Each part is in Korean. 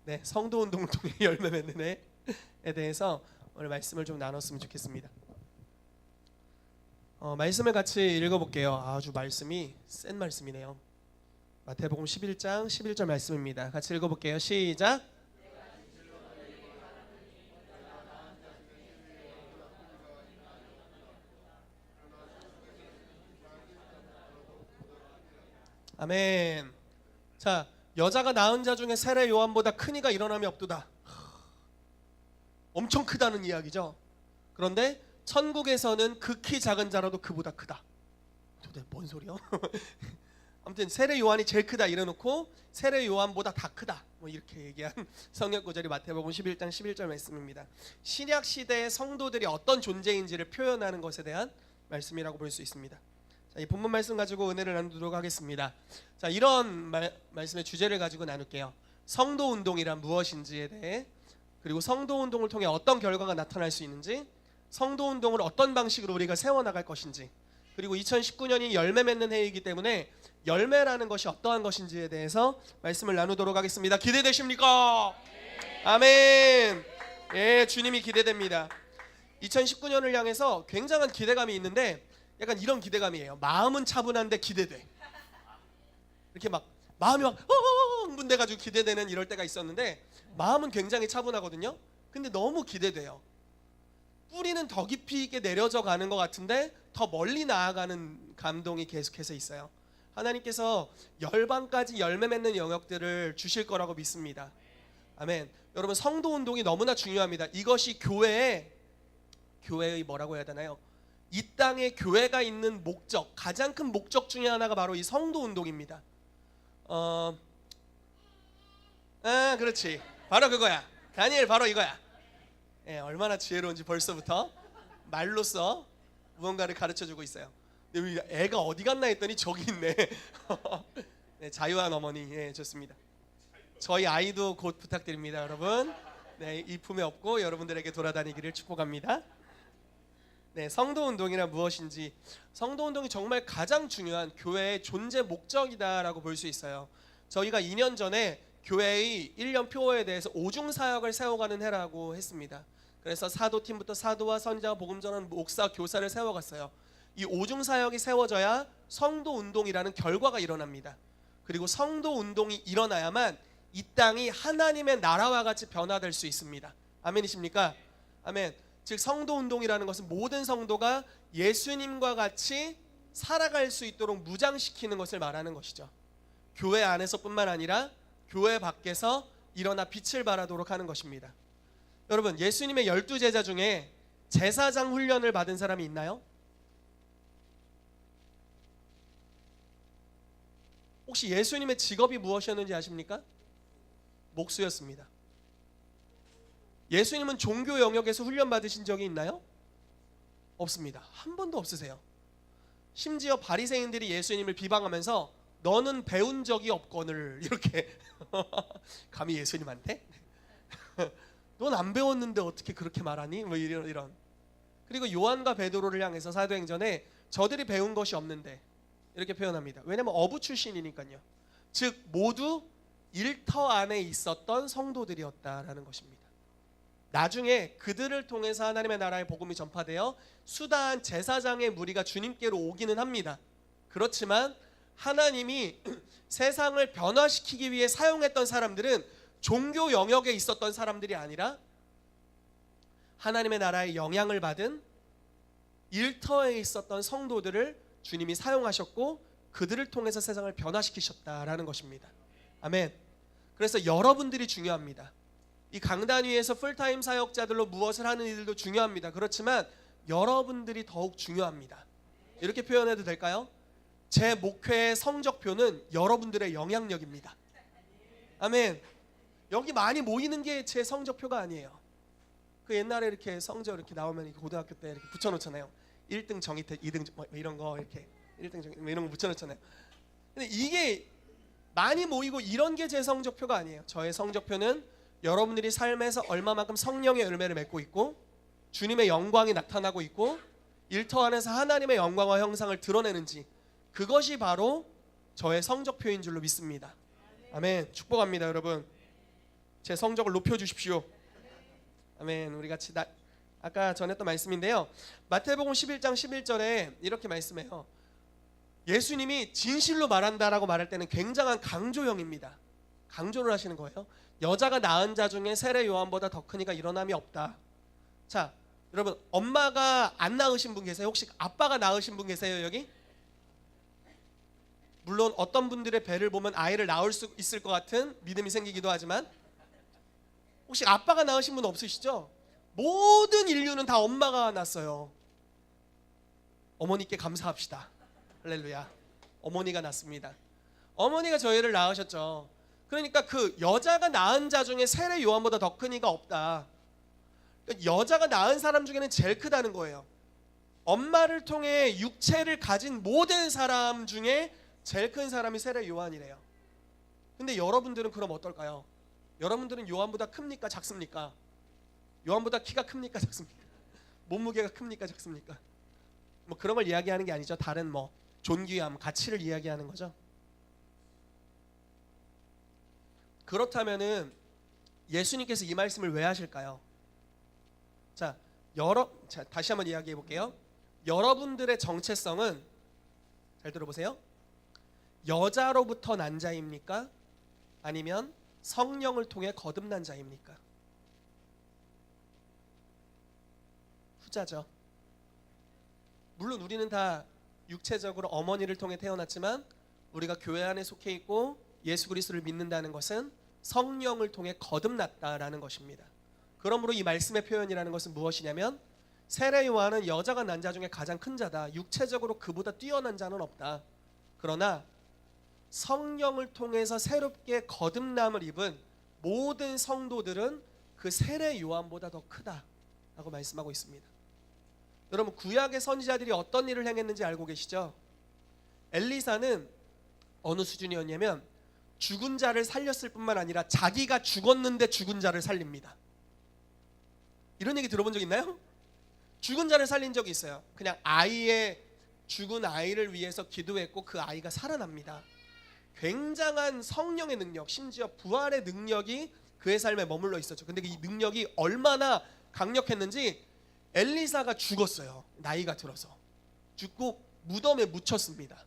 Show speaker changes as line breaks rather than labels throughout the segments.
네, 성도 운동을 통해 열매 맺는 해에 대해서 오늘 말씀을 좀 나눴으면 좋겠습니다. 말씀을 같이 읽어볼게요. 아주 말씀이 센 말씀이네요. 마태복음 11장 11절 말씀입니다. 같이 읽어볼게요. 시작. 아멘. 자, 여자가 낳은 자 중에 세례 요한보다 큰 이가 일어남이 없도다. 엄청 크다는 이야기죠. 그런데 천국에서는 극히 작은 자라도 그보다 크다. 도대체 뭔 소리야? 아무튼 세례 요한이 제일 크다 이래놓고 세례 요한보다 다 크다 뭐 이렇게 얘기한 성경 구절이 마태복음 11장 11절 말씀입니다. 신약 시대의 성도들이 어떤 존재인지를 표현하는 것에 대한 말씀이라고 볼 수 있습니다. 자, 이 본문 말씀 가지고 은혜를 나누도록 하겠습니다. 자, 이런 말씀의 주제를 가지고 나눌게요. 성도 운동이란 무엇인지에 대해, 그리고 성도 운동을 통해 어떤 결과가 나타날 수 있는지, 성도 운동을 어떤 방식으로 우리가 세워나갈 것인지, 그리고 2019년이 열매 맺는 해이기 때문에 열매라는 것이 어떠한 것인지에 대해서 말씀을 나누도록 하겠습니다. 기대되십니까? 아멘. 예, 주님이 기대됩니다. 2019년을 향해서 굉장한 기대감이 있는데 약간 이런 기대감이에요. 마음은 차분한데 기대돼. 이렇게 막 마음이 막 흥분돼가지고 기대되는 이럴 때가 있었는데 마음은 굉장히 차분하거든요. 근데 너무 기대돼요. 뿌리는 더 깊이 있게 내려져 가는 것 같은데 더 멀리 나아가는 감동이 계속해서 있어요. 하나님께서 열방까지 열매 맺는 영역들을 주실 거라고 믿습니다. 아멘. 여러분, 성도 운동이 너무나 중요합니다. 이것이 교회의 뭐라고 해야 되나요? 이 땅에 교회가 있는 목적, 가장 큰 목적 중에 하나가 바로 이 성도 운동입니다. 그렇지, 바로 그거야. 다니엘, 바로 이거야. 예, 얼마나 지혜로운지 벌써부터 말로써 무언가를 가르쳐주고 있어요. 근데 애가 어디 갔나 했더니 저기 있네. 네, 자유한 어머니. 예, 좋습니다. 저희 아이도 곧 부탁드립니다, 여러분. 네, 이 품에 업고 여러분들에게 돌아다니기를 축복합니다. 네, 성도 운동이란 무엇인지, 성도 운동이 정말 가장 중요한 교회의 존재 목적이다라고 볼 수 있어요. 저희가 2년 전에 교회의 1년 표어에 대해서 오중 사역을 세워가는 해라고 했습니다. 그래서 사도팀부터 사도와 선지자와 복음 전하는 목사, 교사를 세워갔어요. 이 오중 사역이 세워져야 성도 운동이라는 결과가 일어납니다. 그리고 성도 운동이 일어나야만 이 땅이 하나님의 나라와 같이 변화될 수 있습니다. 아멘이십니까? 아멘. 즉, 성도 운동이라는 것은 모든 성도가 예수님과 같이 살아갈 수 있도록 무장시키는 것을 말하는 것이죠. 교회 안에서뿐만 아니라 교회 밖에서 일어나 빛을 발하도록 하는 것입니다. 여러분, 예수님의 12제자 중에 제사장 훈련을 받은 사람이 있나요? 혹시 예수님의 직업이 무엇이었는지 아십니까? 목수였습니다. 예수님은 종교 영역에서 훈련 받으신 적이 있나요? 없습니다. 한 번도 없으세요. 심지어 바리새인들이 예수님을 비방하면서 너는 배운 적이 없거늘 이렇게 감히 예수님한테 넌 안 배웠는데 어떻게 그렇게 말하니? 뭐 이런. 그리고 요한과 베드로를 향해서 사도행전에 저들이 배운 것이 없는데 이렇게 표현합니다. 왜냐하면 어부 출신이니까요. 즉 모두 일터 안에 있었던 성도들이었다라는 것입니다. 나중에 그들을 통해서 하나님의 나라의 복음이 전파되어 수다한 제사장의 무리가 주님께로 오기는 합니다. 그렇지만 하나님이 세상을 변화시키기 위해 사용했던 사람들은 종교 영역에 있었던 사람들이 아니라 하나님의 나라의 영향을 받은 일터에 있었던 성도들을 주님이 사용하셨고 그들을 통해서 세상을 변화시키셨다라는 것입니다. 아멘. 그래서 여러분들이 중요합니다. 이 강단 위에서 풀타임 사역자들로 무엇을 하는 이들도 중요합니다. 그렇지만 여러분들이 더욱 중요합니다. 이렇게 표현해도 될까요? 제 목회의 성적표는 여러분들의 영향력입니다. 아멘. 여기 많이 모이는 게 제 성적표가 아니에요. 그 옛날에 이렇게 성적 이렇게 나오면 고등학교 때 이렇게 붙여놓잖아요. 1등 정희택, 2등 뭐 이런 거 이렇게 1등 정희 뭐 이런 거 붙여놓잖아요. 근데 이게 많이 모이고 이런 게 제 성적표가 아니에요. 저의 성적표는 여러분들이 삶에서 얼마만큼 성령의 열매를 맺고 있고 주님의 영광이 나타나고 있고 일터 안에서 하나님의 영광과 형상을 드러내는지, 그것이 바로 저의 성적표인 줄로 믿습니다. 아멘. 축복합니다, 여러분. 제 성적을 높여주십시오. 아멘. 우리 같이 아까 전했던 말씀인데요. 마태복음 11장 11절에 이렇게 말씀해요. 예수님이 진실로 말한다라고 말할 때는 굉장한 강조형입니다. 강조를 하시는 거예요. 여자가 낳은 자 중에 세례 요한보다 더 큰 이가 일어남이 없다. 자, 여러분, 엄마가 안 낳으신 분 계세요? 혹시 아빠가 낳으신 분 계세요 여기? 물론 어떤 분들의 배를 보면 아이를 낳을 수 있을 것 같은 믿음이 생기기도 하지만, 혹시 아빠가 낳으신 분 없으시죠? 모든 인류는 다 엄마가 낳았어요. 어머니께 감사합시다. 할렐루야. 어머니가 낳습니다. 어머니가 저희를 낳으셨죠. 그러니까 그 여자가 낳은 자 중에 세례 요한보다 더 큰 이가 없다. 그러니까 여자가 낳은 사람 중에는 제일 크다는 거예요. 엄마를 통해 육체를 가진 모든 사람 중에 제일 큰 사람이 세례 요한이래요. 근데 여러분들은 그럼 어떨까요? 여러분들은 요한보다 큽니까 작습니까? 요한보다 키가 큽니까 작습니까? 몸무게가 큽니까 작습니까? 뭐 그런 걸 이야기하는 게 아니죠. 다른 뭐 존귀함, 가치를 이야기하는 거죠. 그렇다면은 예수님께서 이 말씀을 왜 하실까요? 자, 다시 한번 이야기해 볼게요. 여러분들의 정체성은, 잘 들어보세요, 여자로부터 난 자입니까? 아니면 성령을 통해 거듭난 자입니까? 후자죠. 물론 우리는 다 육체적으로 어머니를 통해 태어났지만 우리가 교회 안에 속해 있고 예수 그리스도를 믿는다는 것은 성령을 통해 거듭났다라는 것입니다. 그러므로 이 말씀의 표현이라는 것은 무엇이냐면, 세례 요한은 여자가 난 자 중에 가장 큰 자다. 육체적으로 그보다 뛰어난 자는 없다. 그러나 성령을 통해서 새롭게 거듭남을 입은 모든 성도들은 그 세례 요한보다 더 크다라고 말씀하고 있습니다. 여러분, 구약의 선지자들이 어떤 일을 행했는지 알고 계시죠? 엘리사는 어느 수준이었냐면 죽은 자를 살렸을 뿐만 아니라 자기가 죽었는데 죽은 자를 살립니다. 이런 얘기 들어본 적 있나요? 죽은 자를 살린 적이 있어요. 그냥 죽은 아이를 위해서 기도했고 그 아이가 살아납니다. 굉장한 성령의 능력, 심지어 부활의 능력이 그의 삶에 머물러 있었죠. 근데 이 능력이 얼마나 강력했는지 엘리사가 죽었어요. 나이가 들어서 죽고 무덤에 묻혔습니다.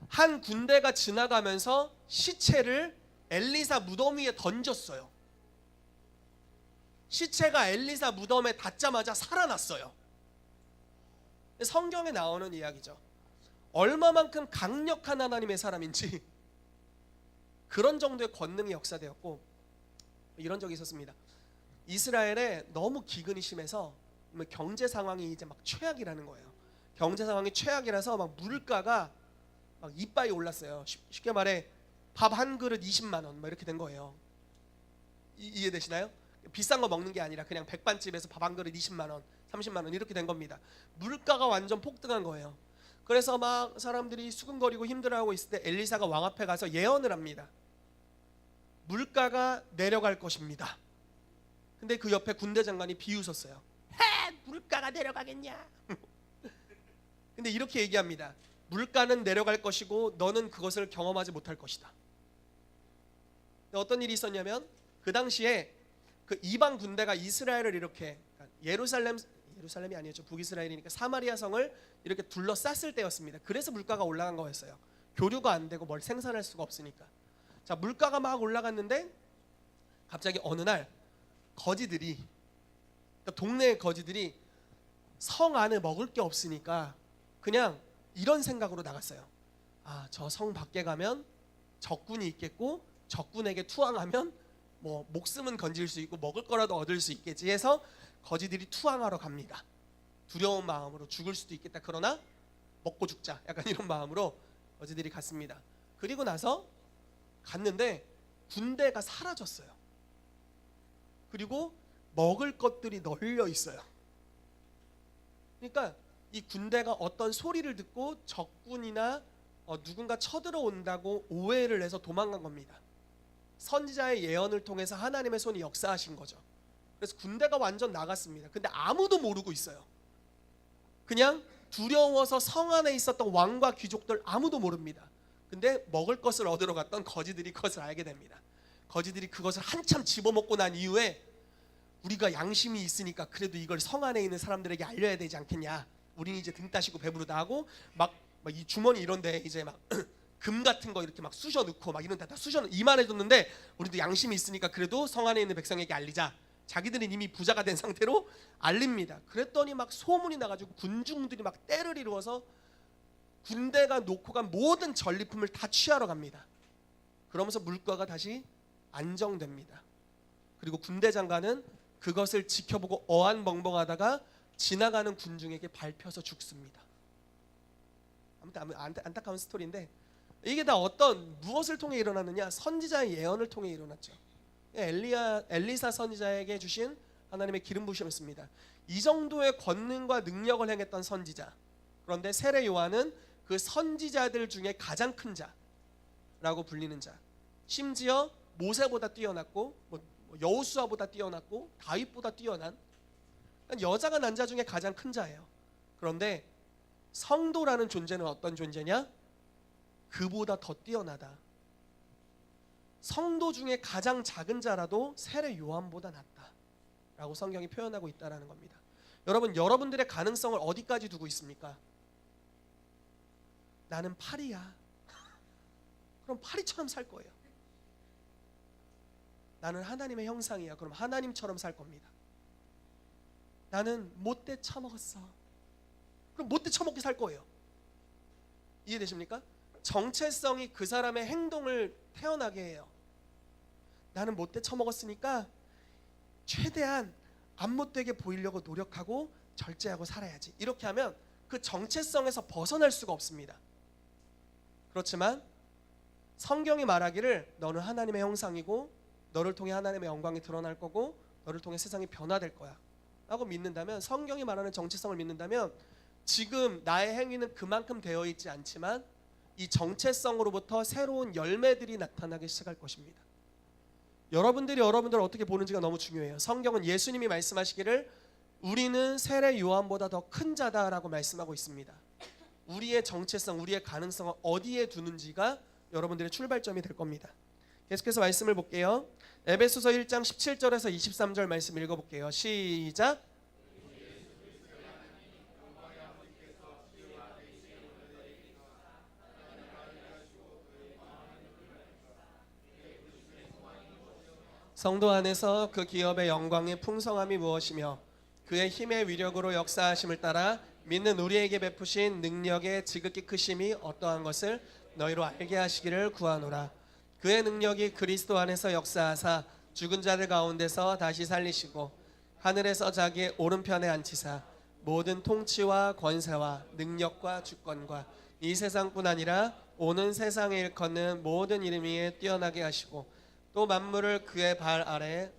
한 군대가 지나가면서 시체를 엘리사 무덤 위에 던졌어요. 시체가 엘리사 무덤에 닿자마자 살아났어요. 성경에 나오는 이야기죠. 얼마만큼 강력한 하나님의 사람인지 그런 정도의 권능이 역사되었고, 이런 적이 있었습니다. 이스라엘에 너무 기근이 심해서 경제 상황이 이제 막 최악이라는 거예요. 경제 상황이 최악이라서 막 물가가 막 이빠이 올랐어요. 쉽게 말해 밥 한 그릇 20만 원 막 이렇게 된 거예요. 이해되시나요? 비싼 거 먹는 게 아니라 그냥 백반집에서 밥 한 그릇 20만 원, 30만 원 이렇게 된 겁니다. 물가가 완전 폭등한 거예요. 그래서 막 사람들이 수근거리고 힘들어하고 있을 때 엘리사가 왕 앞에 가서 예언을 합니다. 물가가 내려갈 것입니다. 근데 그 옆에 군대 장관이 비웃었어요. 물가가 내려가겠냐? 근데 이렇게 얘기합니다. 물가는 내려갈 것이고 너는 그것을 경험하지 못할 것이다. 어떤 일이 있었냐면, 그 당시에 그 이방 군대가 이스라엘을 이렇게, 예루살렘이 아니었죠. 북이스라엘이니까 사마리아 성을 이렇게 둘러쌌을 때였습니다. 그래서 물가가 올라간 거였어요. 교류가 안 되고 뭘 생산할 수가 없으니까. 자, 물가가 막 올라갔는데 갑자기 어느 날 거지들이, 그러니까 동네의 거지들이 성 안에 먹을 게 없으니까 그냥 이런 생각으로 나갔어요. 아, 저 성 밖에 가면 적군이 있겠고 적군에게 투항하면 뭐 목숨은 건질 수 있고 먹을 거라도 얻을 수 있겠지 해서 거지들이 투항하러 갑니다. 두려운 마음으로, 죽을 수도 있겠다. 그러나 먹고 죽자. 약간 이런 마음으로 거지들이 갔습니다. 그리고 나서 갔는데 군대가 사라졌어요. 그리고 먹을 것들이 널려 있어요. 그러니까 이 군대가 어떤 소리를 듣고 적군이나 누군가 쳐들어온다고 오해를 해서 도망간 겁니다. 선지자의 예언을 통해서 하나님의 손이 역사하신 거죠. 그래서 군대가 완전 나갔습니다. 근데 아무도 모르고 있어요. 그냥 두려워서 성 안에 있었던 왕과 귀족들 아무도 모릅니다. 근데 먹을 것을 얻으러 갔던 거지들이 그것을 알게 됩니다. 거지들이 그것을 한참 집어먹고 난 이후에 우리가 양심이 있으니까 그래도 이걸 성 안에 있는 사람들에게 알려야 되지 않겠냐. 우리는 이제 등 따시고 배부르다 하고 막 이 주머니 이런데 이제 막 금 같은 거 이렇게 막 쑤셔 넣고 막 이런 데다 쑤셔 이만해 뒀는데 우리도 양심이 있으니까 그래도 성 안에 있는 백성에게 알리자. 자기들은 이미 부자가 된 상태로 알립니다. 그랬더니 막 소문이 나가지고 군중들이 막 떼를 이루어서 군대가 놓고 간 모든 전리품을 다 취하러 갑니다. 그러면서 물가가 다시 안정됩니다. 그리고 군대 장관은 그것을 지켜보고 어안벙벙하다가 지나가는 군중에게 밟혀서 죽습니다. 아무튼 안타까운 스토리인데 이게 다 무엇을 통해 일어났느냐? 선지자의 예언을 통해 일어났죠. 엘리사 선지자에게 주신 하나님의 기름 부으심이었습니다. 이 정도의 권능과 능력을 행했던 선지자. 그런데 세례 요한은 그 선지자들 중에 가장 큰 자라고 불리는 자. 심지어 모세보다 뛰어났고 여호수아보다 뛰어났고 다윗보다 뛰어난 여자가 난 자 중에 가장 큰 자예요. 그런데 성도라는 존재는 어떤 존재냐? 그보다 더 뛰어나다. 성도 중에 가장 작은 자라도 세례 요한보다 낫다 라고 성경이 표현하고 있다는 겁니다. 여러분, 여러분들의 가능성을 어디까지 두고 있습니까? 나는 파리야. 그럼 파리처럼 살 거예요. 나는 하나님의 형상이야. 그럼 하나님처럼 살 겁니다. 나는 못돼 처먹었어. 그럼 못돼 처먹게 살 거예요. 이해되십니까? 정체성이 그 사람의 행동을 태어나게 해요. 나는 못돼 처먹었으니까 최대한 안 못되게 보이려고 노력하고 절제하고 살아야지. 이렇게 하면 그 정체성에서 벗어날 수가 없습니다. 그렇지만 성경이 말하기를 너는 하나님의 형상이고 너를 통해 하나님의 영광이 드러날 거고 너를 통해 세상이 변화될 거야 라고 믿는다면, 성경이 말하는 정체성을 믿는다면 지금 나의 행위는 그만큼 되어 있지 않지만 이 정체성으로부터 새로운 열매들이 나타나기 시작할 것입니다. 여러분들을 어떻게 보는지가 너무 중요해요. 성경은 예수님이 말씀하시기를 우리는 세례 요한보다 더 큰 자다라고 말씀하고 있습니다. 우리의 정체성, 우리의 가능성을 어디에 두는지가 여러분들의 출발점이 될 겁니다. 계속해서 말씀을 볼게요. 에베소서 1장 17절에서 23절 말씀 읽어볼게요. 시작. 성도 안에서 그 기업의 영광의 풍성함이 무엇이며 그의 힘의 위력으로 역사하심을 따라 믿는 우리에게 베푸신 능력의 지극히 크심이 어떠한 것을 너희로 알게 하시기를 구하노라. 그의 능력이 그리스도 안에서 역사하사 죽은 자들 가운데서 다시 살리시고 하늘에서 자기의 오른편에 앉히사 모든 통치와 권세와 능력과 주권과 이 세상뿐 아니라 오는 세상에 일컫는 모든 이름 위에 뛰어나게 하시고 또 만물을 그의 발 아래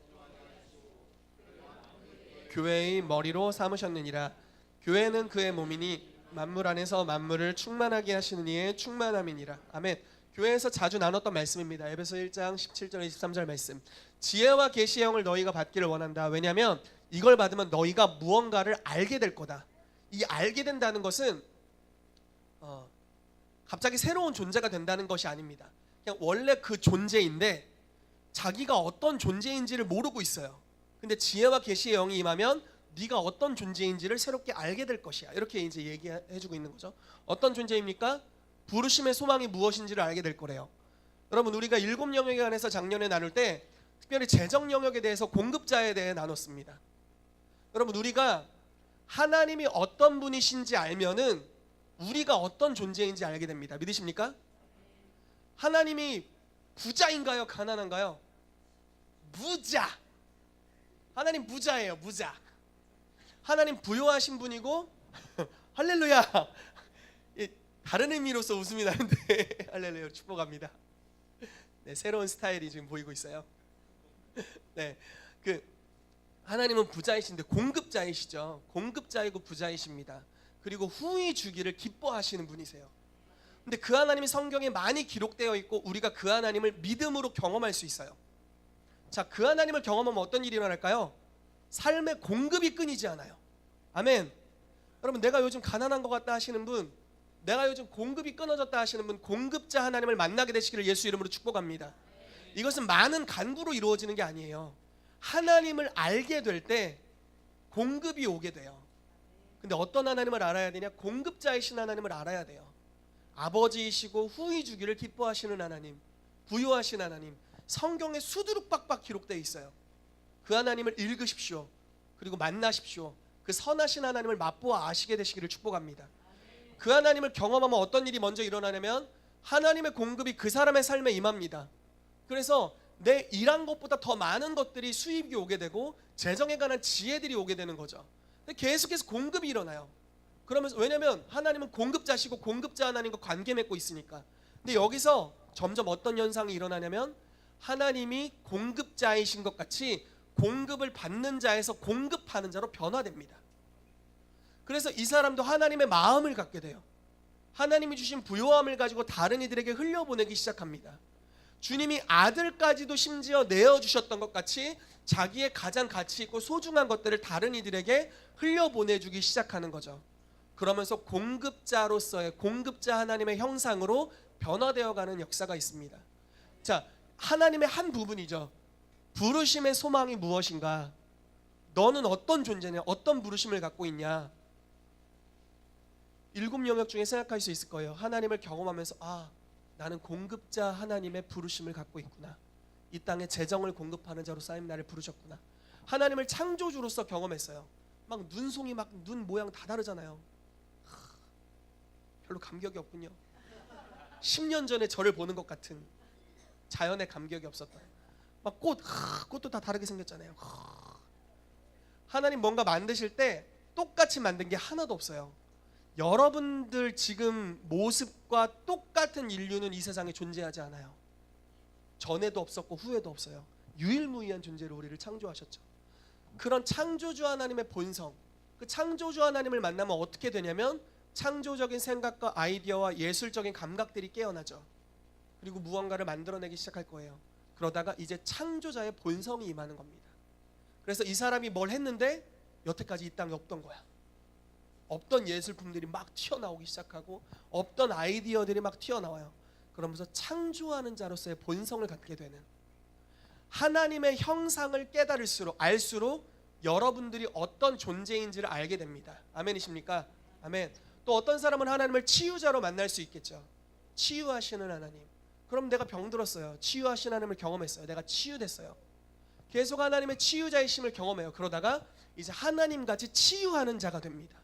교회의 머리로 삼으셨느니라. 교회는 그의 몸이니 만물 안에서 만물을 충만하게 하시는 이의 충만함이니라. 아멘. 교회에서 자주 나눴던 말씀입니다. 에베소 1장 17절 23절 말씀. 지혜와 계시의 영을 너희가 받기를 원한다. 왜냐하면 이걸 받으면 너희가 무언가를 알게 될 거다. 이 알게 된다는 것은 갑자기 새로운 존재가 된다는 것이 아닙니다. 그냥 원래 그 존재인데 자기가 어떤 존재인지를 모르고 있어요. 근데 지혜와 계시의 영이 임하면 네가 어떤 존재인지를 새롭게 알게 될 것이야. 이렇게 이제 얘기해주고 있는 거죠. 어떤 존재입니까? 부르심의 소망이 무엇인지를 알게 될 거래요. 여러분, 우리가 7 영역에 관해서 작년에 나눌 때 특별히 재정 영역에 대해서 공급자에 대해 나눴습니다. 여러분, 우리가 하나님이 어떤 분이신지 알면은 우리가 어떤 존재인지 알게 됩니다. 믿으십니까? 하나님이 부자인가요? 가난한가요? 부자. 하나님 부자예요. 부자. 하나님 부요하신 분이고 할렐루야. 다른 의미로서 웃음이 나는데 할렐루야, 축복합니다. 네, 새로운 스타일이 지금 보이고 있어요. 네, 하나님은 부자이신데 공급자이시죠. 공급자이고 부자이십니다. 그리고 후히 주기를 기뻐하시는 분이세요. 근데 그 하나님이 성경에 많이 기록되어 있고 우리가 그 하나님을 믿음으로 경험할 수 있어요. 자, 그 하나님을 경험하면 어떤 일이 일어날까요? 삶의 공급이 끊이지 않아요. 아멘. 여러분, 내가 요즘 가난한 것 같다 하시는 분, 내가 요즘 공급이 끊어졌다 하시는 분, 공급자 하나님을 만나게 되시기를 예수 이름으로 축복합니다. 이것은 많은 간구로 이루어지는 게 아니에요. 하나님을 알게 될 때 공급이 오게 돼요. 근데 어떤 하나님을 알아야 되냐? 공급자이신 하나님을 알아야 돼요. 아버지이시고 후히 주기를 기뻐하시는 하나님, 부요하신 하나님, 성경에 수두룩박박 기록되어 있어요. 그 하나님을 읽으십시오. 그리고 만나십시오. 그 선하신 하나님을 맛보아 아시게 되시기를 축복합니다. 그 하나님을 경험하면 어떤 일이 먼저 일어나냐면 하나님의 공급이 그 사람의 삶에 임합니다. 그래서 내 일한 것보다 더 많은 것들이 수입이 오게 되고 재정에 관한 지혜들이 오게 되는 거죠. 근데 계속해서 공급이 일어나요. 그러면서 왜냐하면 하나님은 공급자시고 공급자 하나님과 관계 맺고 있으니까. 근데 여기서 점점 어떤 현상이 일어나냐면 하나님이 공급자이신 것 같이 공급을 받는 자에서 공급하는 자로 변화됩니다. 그래서 이 사람도 하나님의 마음을 갖게 돼요. 하나님이 주신 부요함을 가지고 다른 이들에게 흘려보내기 시작합니다. 주님이 아들까지도 심지어 내어주셨던 것 같이 자기의 가장 가치 있고 소중한 것들을 다른 이들에게 흘려보내주기 시작하는 거죠. 그러면서 공급자로서의 공급자 하나님의 형상으로 변화되어가는 역사가 있습니다. 자, 하나님의 한 부분이죠. 부르심의 소망이 무엇인가? 너는 어떤 존재냐? 어떤 부르심을 갖고 있냐? 7 영역 중에 생각할 수 있을 거예요. 하나님을 경험하면서 나는 공급자 하나님의 부르심을 갖고 있구나. 이 땅에 재정을 공급하는 자로 쌓임 나를 부르셨구나. 하나님을 창조주로서 경험했어요. 막 눈송이 막 눈 모양 다 다르잖아요. 별로 감격이 없군요. 10년 전에 저를 보는 것 같은 자연의 감격이 없었다. 막 꽃도 다 다르게 생겼잖아요. 하나님 뭔가 만드실 때 똑같이 만든 게 하나도 없어요. 여러분들 지금 모습과 똑같은 인류는 이 세상에 존재하지 않아요. 전에도 없었고 후에도 없어요. 유일무이한 존재로 우리를 창조하셨죠. 그런 창조주 하나님의 본성, 그 창조주 하나님을 만나면 어떻게 되냐면 창조적인 생각과 아이디어와 예술적인 감각들이 깨어나죠. 그리고 무언가를 만들어내기 시작할 거예요. 그러다가 이제 창조자의 본성이 임하는 겁니다. 그래서 이 사람이 뭘 했는데 여태까지 이 땅에 없던 거야. 없던 예술품들이 막 튀어나오기 시작하고 없던 아이디어들이 막 튀어나와요. 그러면서 창조하는 자로서의 본성을 갖게 되는, 하나님의 형상을 깨달을수록 알수록 여러분들이 어떤 존재인지를 알게 됩니다. 아멘이십니까? 아멘. 또 어떤 사람은 하나님을 치유자로 만날 수 있겠죠. 치유하시는 하나님. 그럼 내가 병들었어요. 치유하시는 하나님을 경험했어요. 내가 치유됐어요. 계속 하나님의 치유자이심을 경험해요. 그러다가 이제 하나님같이 치유하는 자가 됩니다.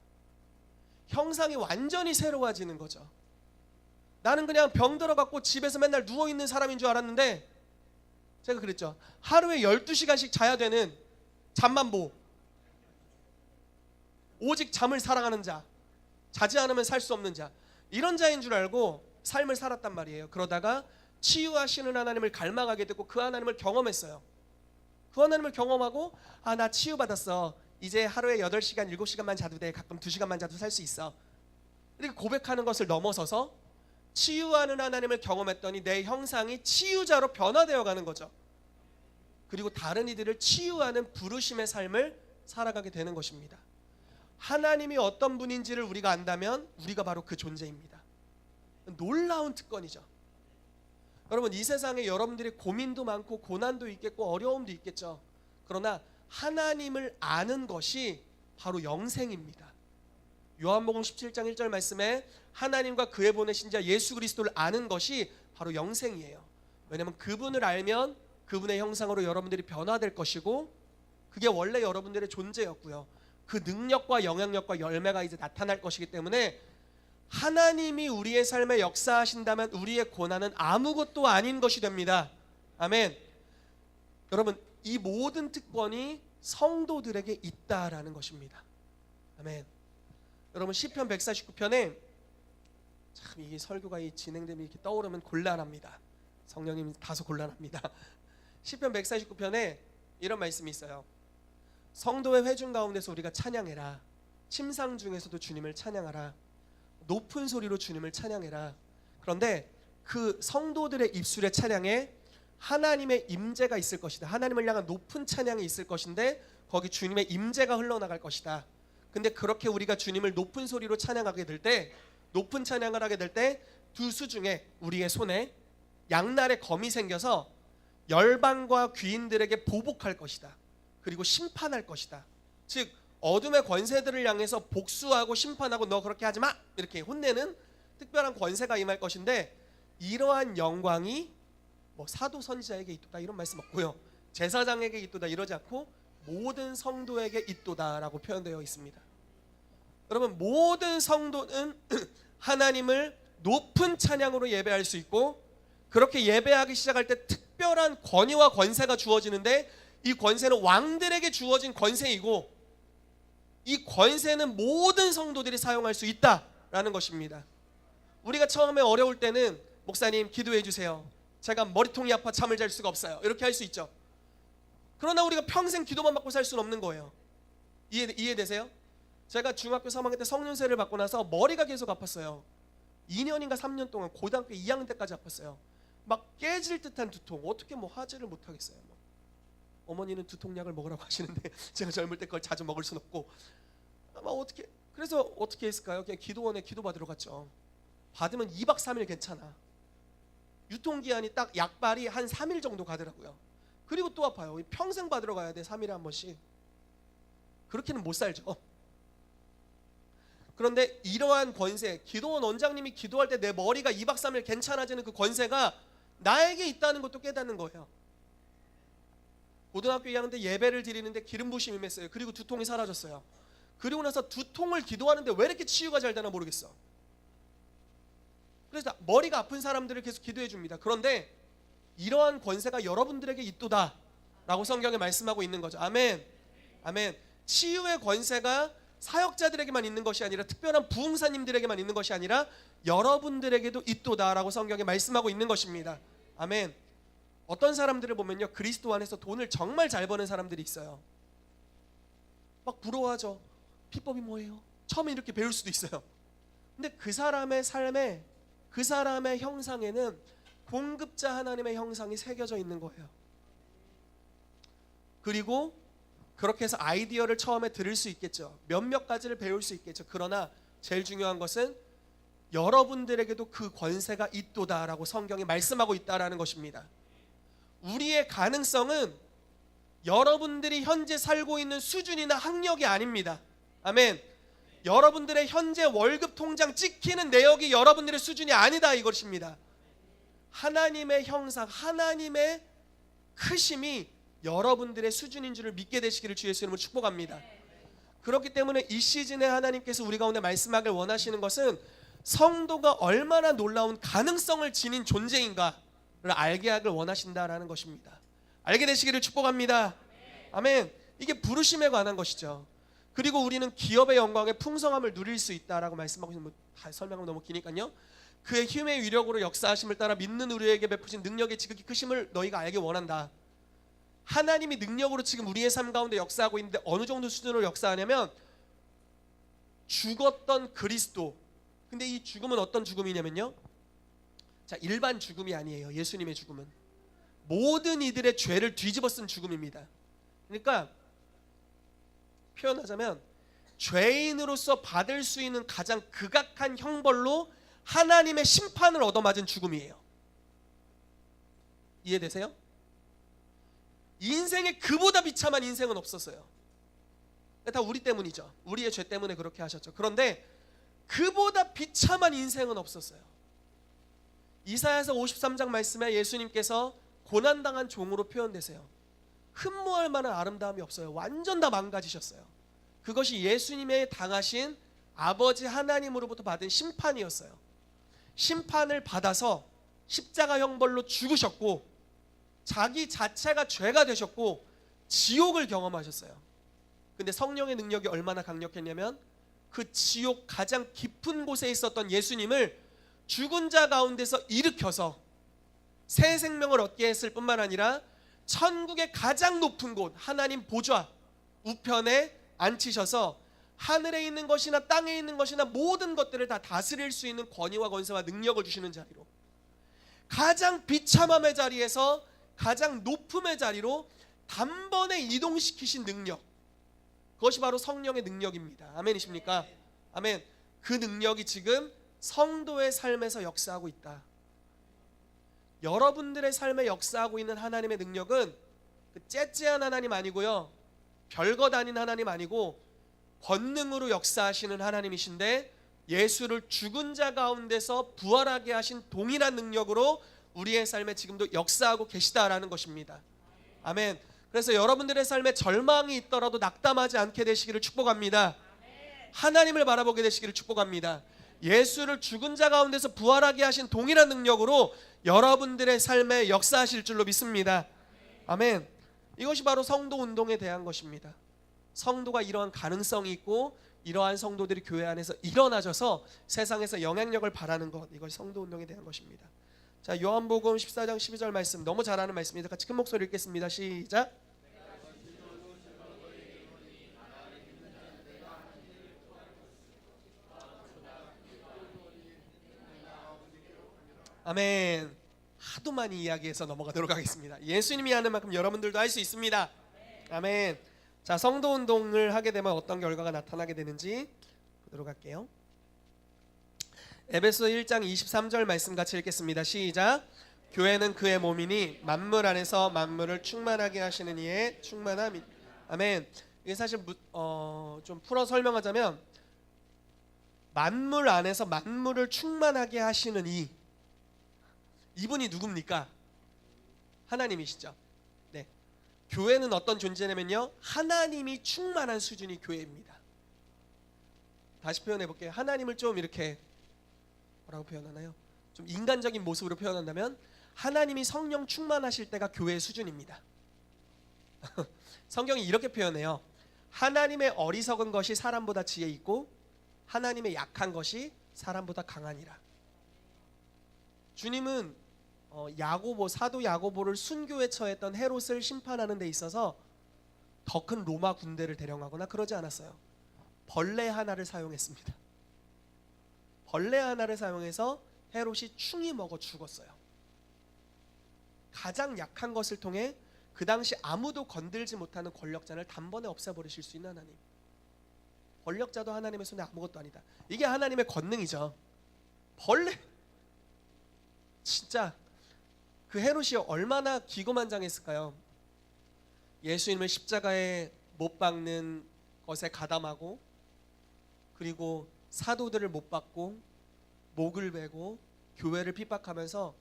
형상이 완전히 새로워지는 거죠. 나는 그냥 병들어갖고 집에서 맨날 누워있는 사람인 줄 알았는데, 제가 그랬죠. 하루에 12시간씩 자야 되는 잠만보, 오직 잠을 사랑하는 자, 자지 않으면 살 수 없는 자, 이런 자인 줄 알고 삶을 살았단 말이에요. 그러다가 치유하시는 하나님을 갈망하게 됐고 그 하나님을 경험했어요. 그 하나님을 경험하고 나 치유받았어. 이제 하루에 8시간 7시간만 자도 돼. 가끔 2시간만 자도 살 수 있어. 이렇게 고백하는 것을 넘어서서 치유하는 하나님을 경험했더니 내 형상이 치유자로 변화되어 가는 거죠. 그리고 다른 이들을 치유하는 부르심의 삶을 살아가게 되는 것입니다. 하나님이 어떤 분인지를 우리가 안다면 우리가 바로 그 존재입니다. 놀라운 특권이죠. 여러분, 이 세상에 여러분들의 고민도 많고 고난도 있겠고 어려움도 있겠죠. 그러나 하나님을 아는 것이 바로 영생입니다. 요한복음 17장 1절 말씀에 하나님과 그의 보내신 자 예수 그리스도를 아는 것이 바로 영생이에요. 왜냐하면 그분을 알면 그분의 형상으로 여러분들이 변화될 것이고 그게 원래 여러분들의 존재였고요. 그 능력과 영향력과 열매가 이제 나타날 것이기 때문에 하나님이 우리의 삶에 역사하신다면 우리의 고난은 아무것도 아닌 것이 됩니다. 아멘. 여러분, 이 모든 특권이 성도들에게 있다라는 것입니다. 아멘. 여러분, 시편 149편에 참 이게 설교가 진행되면 이렇게 떠오르면 곤란합니다. 성령님이 다소 곤란합니다. 시편 149편에 이런 말씀이 있어요. 성도의 회중 가운데서 우리가 찬양해라. 침상 중에서도 주님을 찬양하라. 높은 소리로 주님을 찬양해라. 그런데 그 성도들의 입술의 찬양에 하나님의 임재가 있을 것이다. 하나님을 향한 높은 찬양이 있을 것인데 거기 주님의 임재가 흘러나갈 것이다. 근데 그렇게 우리가 주님을 높은 소리로 찬양하게 될 때, 높은 찬양을 하게 될 때 두 수중에 우리의 손에 양날의 검이 생겨서 열방과 귀인들에게 보복할 것이다. 그리고 심판할 것이다. 즉 어둠의 권세들을 향해서 복수하고 심판하고 너 그렇게 하지 마 이렇게 혼내는 특별한 권세가 임할 것인데, 이러한 영광이 뭐 사도 선지자에게 있도다 이런 말씀 없고요, 제사장에게 있도다 이러지 않고 모든 성도에게 있도다라고 표현되어 있습니다. 여러분, 모든 성도는 하나님을 높은 찬양으로 예배할 수 있고, 그렇게 예배하기 시작할 때 특별한 권위와 권세가 주어지는데, 이 권세는 왕들에게 주어진 권세이고 이 권세는 모든 성도들이 사용할 수 있다라는 것입니다. 우리가 처음에 어려울 때는 목사님 기도해 주세요, 제가 머리통이 아파 잠을 잘 수가 없어요, 이렇게 할 수 있죠. 그러나 우리가 평생 기도만 받고 살 수는 없는 거예요. 이해되세요? 제가 중학교 3학년 때 성년세를 받고 나서 머리가 계속 아팠어요. 2년인가 3년 동안 고등학교 2학년 때까지 아팠어요. 막 깨질 듯한 두통, 어떻게 뭐 하지를 못하겠어요. 뭐. 어머니는 두통약을 먹으라고 하시는데 제가 젊을 때 그걸 자주 먹을 수는 없고, 그래서 어떻게 했을까요? 그냥 기도원에 기도받으러 갔죠. 받으면 2박 3일 괜찮아. 유통기한이 딱 약발이 한 3일 정도 가더라고요. 그리고 또 아파요. 평생 받으러 가야 돼, 3일에 한 번씩. 그렇게는 못 살죠. 그런데 이러한 권세, 기도원 원장님이 기도할 때 내 머리가 2박 3일 괜찮아지는 그 권세가 나에게 있다는 것도 깨닫는 거예요. 고등학교 2학년 때 예배를 드리는데 기름 부심이 임했어요. 그리고 두통이 사라졌어요. 그리고 나서 두통을 기도하는데 왜 이렇게 치유가 잘 되나 모르겠어. 그래서 머리가 아픈 사람들을 계속 기도해 줍니다. 그런데 이러한 권세가 여러분들에게 있도다 라고 성경에 말씀하고 있는 거죠. 아멘. 아멘. 치유의 권세가 사역자들에게만 있는 것이 아니라, 특별한 부흥사님들에게만 있는 것이 아니라 여러분들에게도 있도다 라고 성경에 말씀하고 있는 것입니다. 아멘. 어떤 사람들을 보면요, 그리스도 안에서 돈을 정말 잘 버는 사람들이 있어요. 막 부러워하죠. 비법이 뭐예요? 처음에 이렇게 배울 수도 있어요. 근데 그 사람의 삶에, 그 사람의 형상에는 공급자 하나님의 형상이 새겨져 있는 거예요. 그리고 그렇게 해서 아이디어를 처음에 들을 수 있겠죠. 몇몇 가지를 배울 수 있겠죠. 그러나 제일 중요한 것은 여러분들에게도 그 권세가 있도다라고 성경이 말씀하고 있다라는 것입니다. 우리의 가능성은 여러분들이 현재 살고 있는 수준이나 학력이 아닙니다. 아멘. 여러분들의 현재 월급 통장 찍히는 내역이 여러분들의 수준이 아니다 이것입니다. 하나님의 형상, 하나님의 크심이 여러분들의 수준인 줄을 믿게 되시기를 주 예수 이름으로 축복합니다. 그렇기 때문에 이 시즌에 하나님께서 우리 가운데 말씀하길 원하시는 것은 성도가 얼마나 놀라운 가능성을 지닌 존재인가를 알게 하길 원하신다라는 것입니다. 알게 되시기를 축복합니다. 아멘. 이게 부르심에 관한 것이죠. 그리고 우리는 기업의 영광의 풍성함을 누릴 수 있다라고 말씀하고 있는, 다 설명하면 너무 기니까요. 그의 힘의 위력으로 역사하심을 따라 믿는 우리에게 베푸신 능력의 지극히 크심을 너희가 알기 원한다. 하나님이 능력으로 지금 우리의 삶 가운데 역사하고 있는데 어느 정도 수준으로 역사하냐면, 죽었던 그리스도, 근데 이 죽음은 어떤 죽음이냐면요, 자, 일반 죽음이 아니에요. 예수님의 죽음은 모든 이들의 죄를 뒤집어 쓴 죽음입니다. 그러니까 표현하자면 죄인으로서 받을 수 있는 가장 극악한 형벌로 하나님의 심판을 얻어맞은 죽음이에요. 이해되세요? 인생에 그보다 비참한 인생은 없었어요. 다 우리 때문이죠. 우리의 죄 때문에 그렇게 하셨죠. 그런데 그보다 비참한 인생은 없었어요. 이사야서 53장 말씀에 예수님께서 고난당한 종으로 표현되세요. 흠모할 만한 아름다움이 없어요. 완전 다 망가지셨어요. 그것이 예수님의 당하신 아버지 하나님으로부터 받은 심판이었어요. 심판을 받아서 십자가 형벌로 죽으셨고, 자기 자체가 죄가 되셨고 지옥을 경험하셨어요. 근데 성령의 능력이 얼마나 강력했냐면, 그 지옥 가장 깊은 곳에 있었던 예수님을 죽은 자 가운데서 일으켜서 새 생명을 얻게 했을 뿐만 아니라 천국의 가장 높은 곳, 하나님 보좌 우편에 앉히셔서 하늘에 있는 것이나 땅에 있는 것이나 모든 것들을 다 다스릴 수 있는 권위와 권세와 능력을 주시는 자리로, 가장 비참함의 자리에서 가장 높음의 자리로 단번에 이동시키신 능력, 그것이 바로 성령의 능력입니다. 아멘이십니까? 아멘. 그 능력이 지금 성도의 삶에서 역사하고 있다. 여러분들의 삶에 역사하고 있는 하나님의 능력은 그 째째한 하나님 아니고요, 별것 아닌 하나님 아니고 권능으로 역사하시는 하나님이신데, 예수를 죽은 자 가운데서 부활하게 하신 동일한 능력으로 우리의 삶에 지금도 역사하고 계시다라는 것입니다. 아멘. 그래서 여러분들의 삶에 절망이 있더라도 낙담하지 않게 되시기를 축복합니다. 하나님을 바라보게 되시기를 축복합니다. 예수를 죽은 자 가운데서 부활하게 하신 동일한 능력으로 여러분들의 삶에 역사하실 줄로 믿습니다. 아멘. 이것이 바로 성도 운동에 대한 것입니다. 성도가 이러한 가능성이 있고 이러한 성도들이 교회 안에서 일어나셔서 세상에서 영향력을 발하는 것, 이것이 성도 운동에 대한 것입니다. 자, 요한복음 14장 12절 말씀, 너무 잘 아는 말씀입니다. 같이 큰 목소리 읽겠습니다. 시작. 아멘. 하도 많이 이야기해서 넘어가도록 하겠습니다. 예수님이 하는 만큼 여러분들도 할 수 있습니다. 아멘. 자, 성도 운동을 하게 되면 어떤 결과가 나타나게 되는지 보도록 할게요. 에베소 1장 23절 말씀 같이 읽겠습니다. 시작. 교회는 그의 몸이니 만물 안에서 만물을 충만하게 하시는 이의 충만함이. 아멘. 이게 사실 좀 풀어 설명하자면, 만물 안에서 만물을 충만하게 하시는 이분이 누굽니까? 하나님이시죠. 네. 교회는 어떤 존재냐면요, 하나님이 충만한 수준이 교회입니다. 다시 표현해 볼게요. 하나님을 좀 이렇게 뭐라고 표현하나요? 좀 인간적인 모습으로 표현한다면, 하나님이 성령 충만하실 때가 교회의 수준입니다. 성경이 이렇게 표현해요. 하나님의 어리석은 것이 사람보다 지혜 있고 하나님의 약한 것이 사람보다 강하니라. 주님은 사도 야고보를 순교에 처했던 헤롯을 심판하는 데 있어서 더 큰 로마 군대를 대령하거나 그러지 않았어요. 벌레 하나를 사용했습니다. 벌레 하나를 사용해서 헤롯이 충이 먹어 죽었어요. 가장 약한 것을 통해 그 당시 아무도 건들지 못하는 권력자를 단번에 없애버리실 수 있는 하나님. 권력자도 하나님의 손에 아무것도 아니다. 이게 하나님의 권능이죠. 벌레, 진짜 그 헤롯이 얼마나 기고만장했을까요? 예수님을 십자가에 못 박는 것에 가담하고, 그리고 사도들을 못 박고 목을 베고 교회를 핍박하면서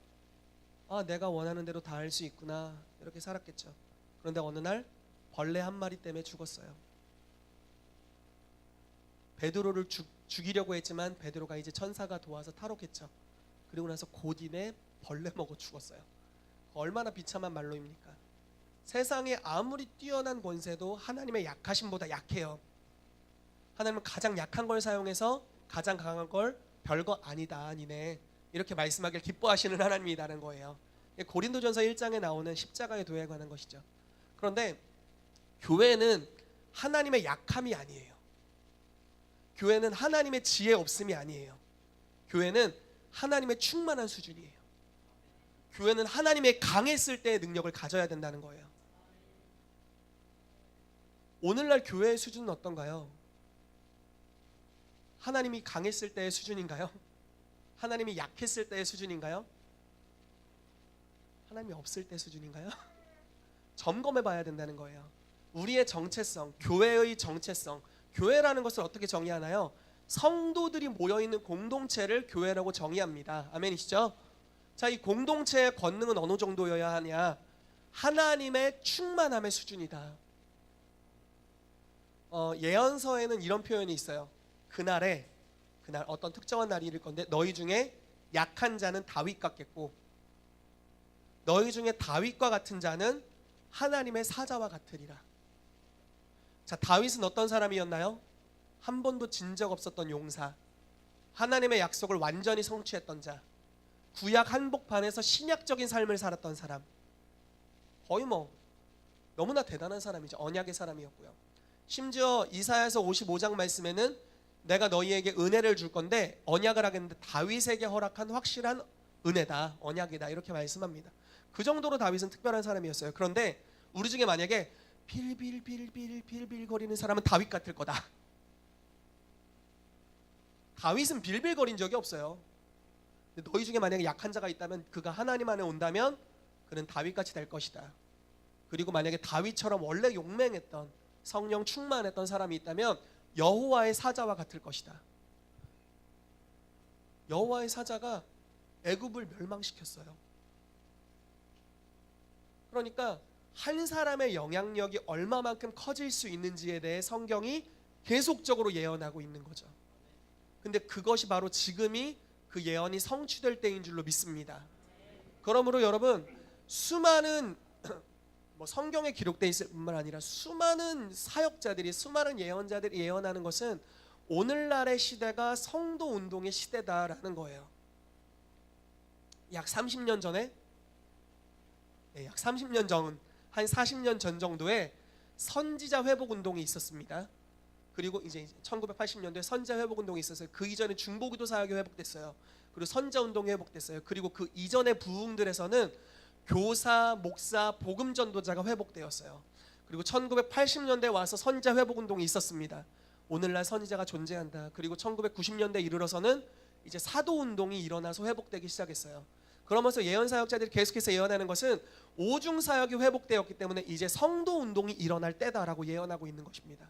내가 원하는 대로 다 할 수 있구나, 이렇게 살았겠죠. 그런데 어느 날 벌레 한 마리 때문에 죽었어요. 베드로를 죽이려고 했지만 베드로가 이제 천사가 도와서 탈옥했죠. 그리고 나서 곧이내 벌레 먹어 죽었어요. 얼마나 비참한 말로입니까? 세상에 아무리 뛰어난 권세도 하나님의 약하심보다 약해요. 하나님은 가장 약한 걸 사용해서 가장 강한 걸 별거 아니다 니네, 이렇게 말씀하길 기뻐하시는 하나님이라는 거예요. 고린도전서 1장에 나오는 십자가의 도에 관한 것이죠. 그런데 교회는 하나님의 약함이 아니에요. 교회는 하나님의 지혜 없음이 아니에요. 교회는 하나님의 충만한 수준이에요. 교회는 하나님의 강했을 때의 능력을 가져야 된다는 거예요. 오늘날 교회의 수준은 어떤가요? 하나님이 강했을 때의 수준인가요? 하나님이 약했을 때의 수준인가요? 하나님이 없을 때 수준인가요? 점검해 봐야 된다는 거예요. 우리의 정체성, 교회의 정체성, 교회라는 것을 어떻게 정의하나요? 성도들이 모여있는 공동체를 교회라고 정의합니다. 아멘이시죠? 자, 이 공동체의 권능은 어느 정도여야 하냐? 하나님의 충만함의 수준이다. 예언서에는 이런 표현이 있어요. 그날 어떤 특정한 날이 이를 건데, 너희 중에 약한 자는 다윗 같겠고 너희 중에 다윗과 같은 자는 하나님의 사자와 같으리라. 자, 다윗은 어떤 사람이었나요? 한 번도 진 적 없었던 용사, 하나님의 약속을 완전히 성취했던 자, 구약 한복판에서 신약적인 삶을 살았던 사람, 거의 너무나 대단한 사람이죠. 언약의 사람이었고요. 심지어 이사야서 55장 말씀에는 내가 너희에게 은혜를 줄 건데 언약을 하겠는데 다윗에게 허락한 확실한 은혜다, 언약이다, 이렇게 말씀합니다. 그 정도로 다윗은 특별한 사람이었어요. 그런데 우리 중에 만약에 빌빌빌빌 거리는 사람은 다윗 같을 거다. 다윗은 빌빌거린 적이 없어요. 너희 중에 만약에 약한 자가 있다면 그가 하나님 안에 온다면 그는 다윗같이 될 것이다. 그리고 만약에 다윗처럼 원래 용맹했던 성령 충만했던 사람이 있다면 여호와의 사자와 같을 것이다. 여호와의 사자가 애굽을 멸망시켰어요. 그러니까 한 사람의 영향력이 얼마만큼 커질 수 있는지에 대해 성경이 계속적으로 예언하고 있는 거죠. 근데 그것이 바로 지금이 그 예언이 성취될 때인 줄로 믿습니다. 그러므로 여러분, 수많은 성경에 기록되어 있을 뿐만 아니라 수많은 사역자들이, 수많은 예언자들이 예언하는 것은 오늘날의 시대가 성도 운동의 시대다라는 거예요. 약 30년 전에, 약 30년 전, 한 40년 전 정도에 선지자 회복 운동이 있었습니다. 그리고 이제 1980년도에 선지자 회복 운동이 있었어요. 그 이전에 중보기도 사역이 회복됐어요. 그리고 선자 운동이 회복됐어요. 그리고 그 이전의 부흥들에서는 교사, 목사, 복음 전도자가 회복되었어요. 그리고 1980년대에 와서 선지자 회복 운동이 있었습니다. 오늘날 선지자가 존재한다. 그리고 1990년대에 이르러서는 이제 사도 운동이 일어나서 회복되기 시작했어요. 그러면서 예언 사역자들이 계속해서 예언하는 것은 오중 사역이 회복되었기 때문에 이제 성도 운동이 일어날 때다라고 예언하고 있는 것입니다.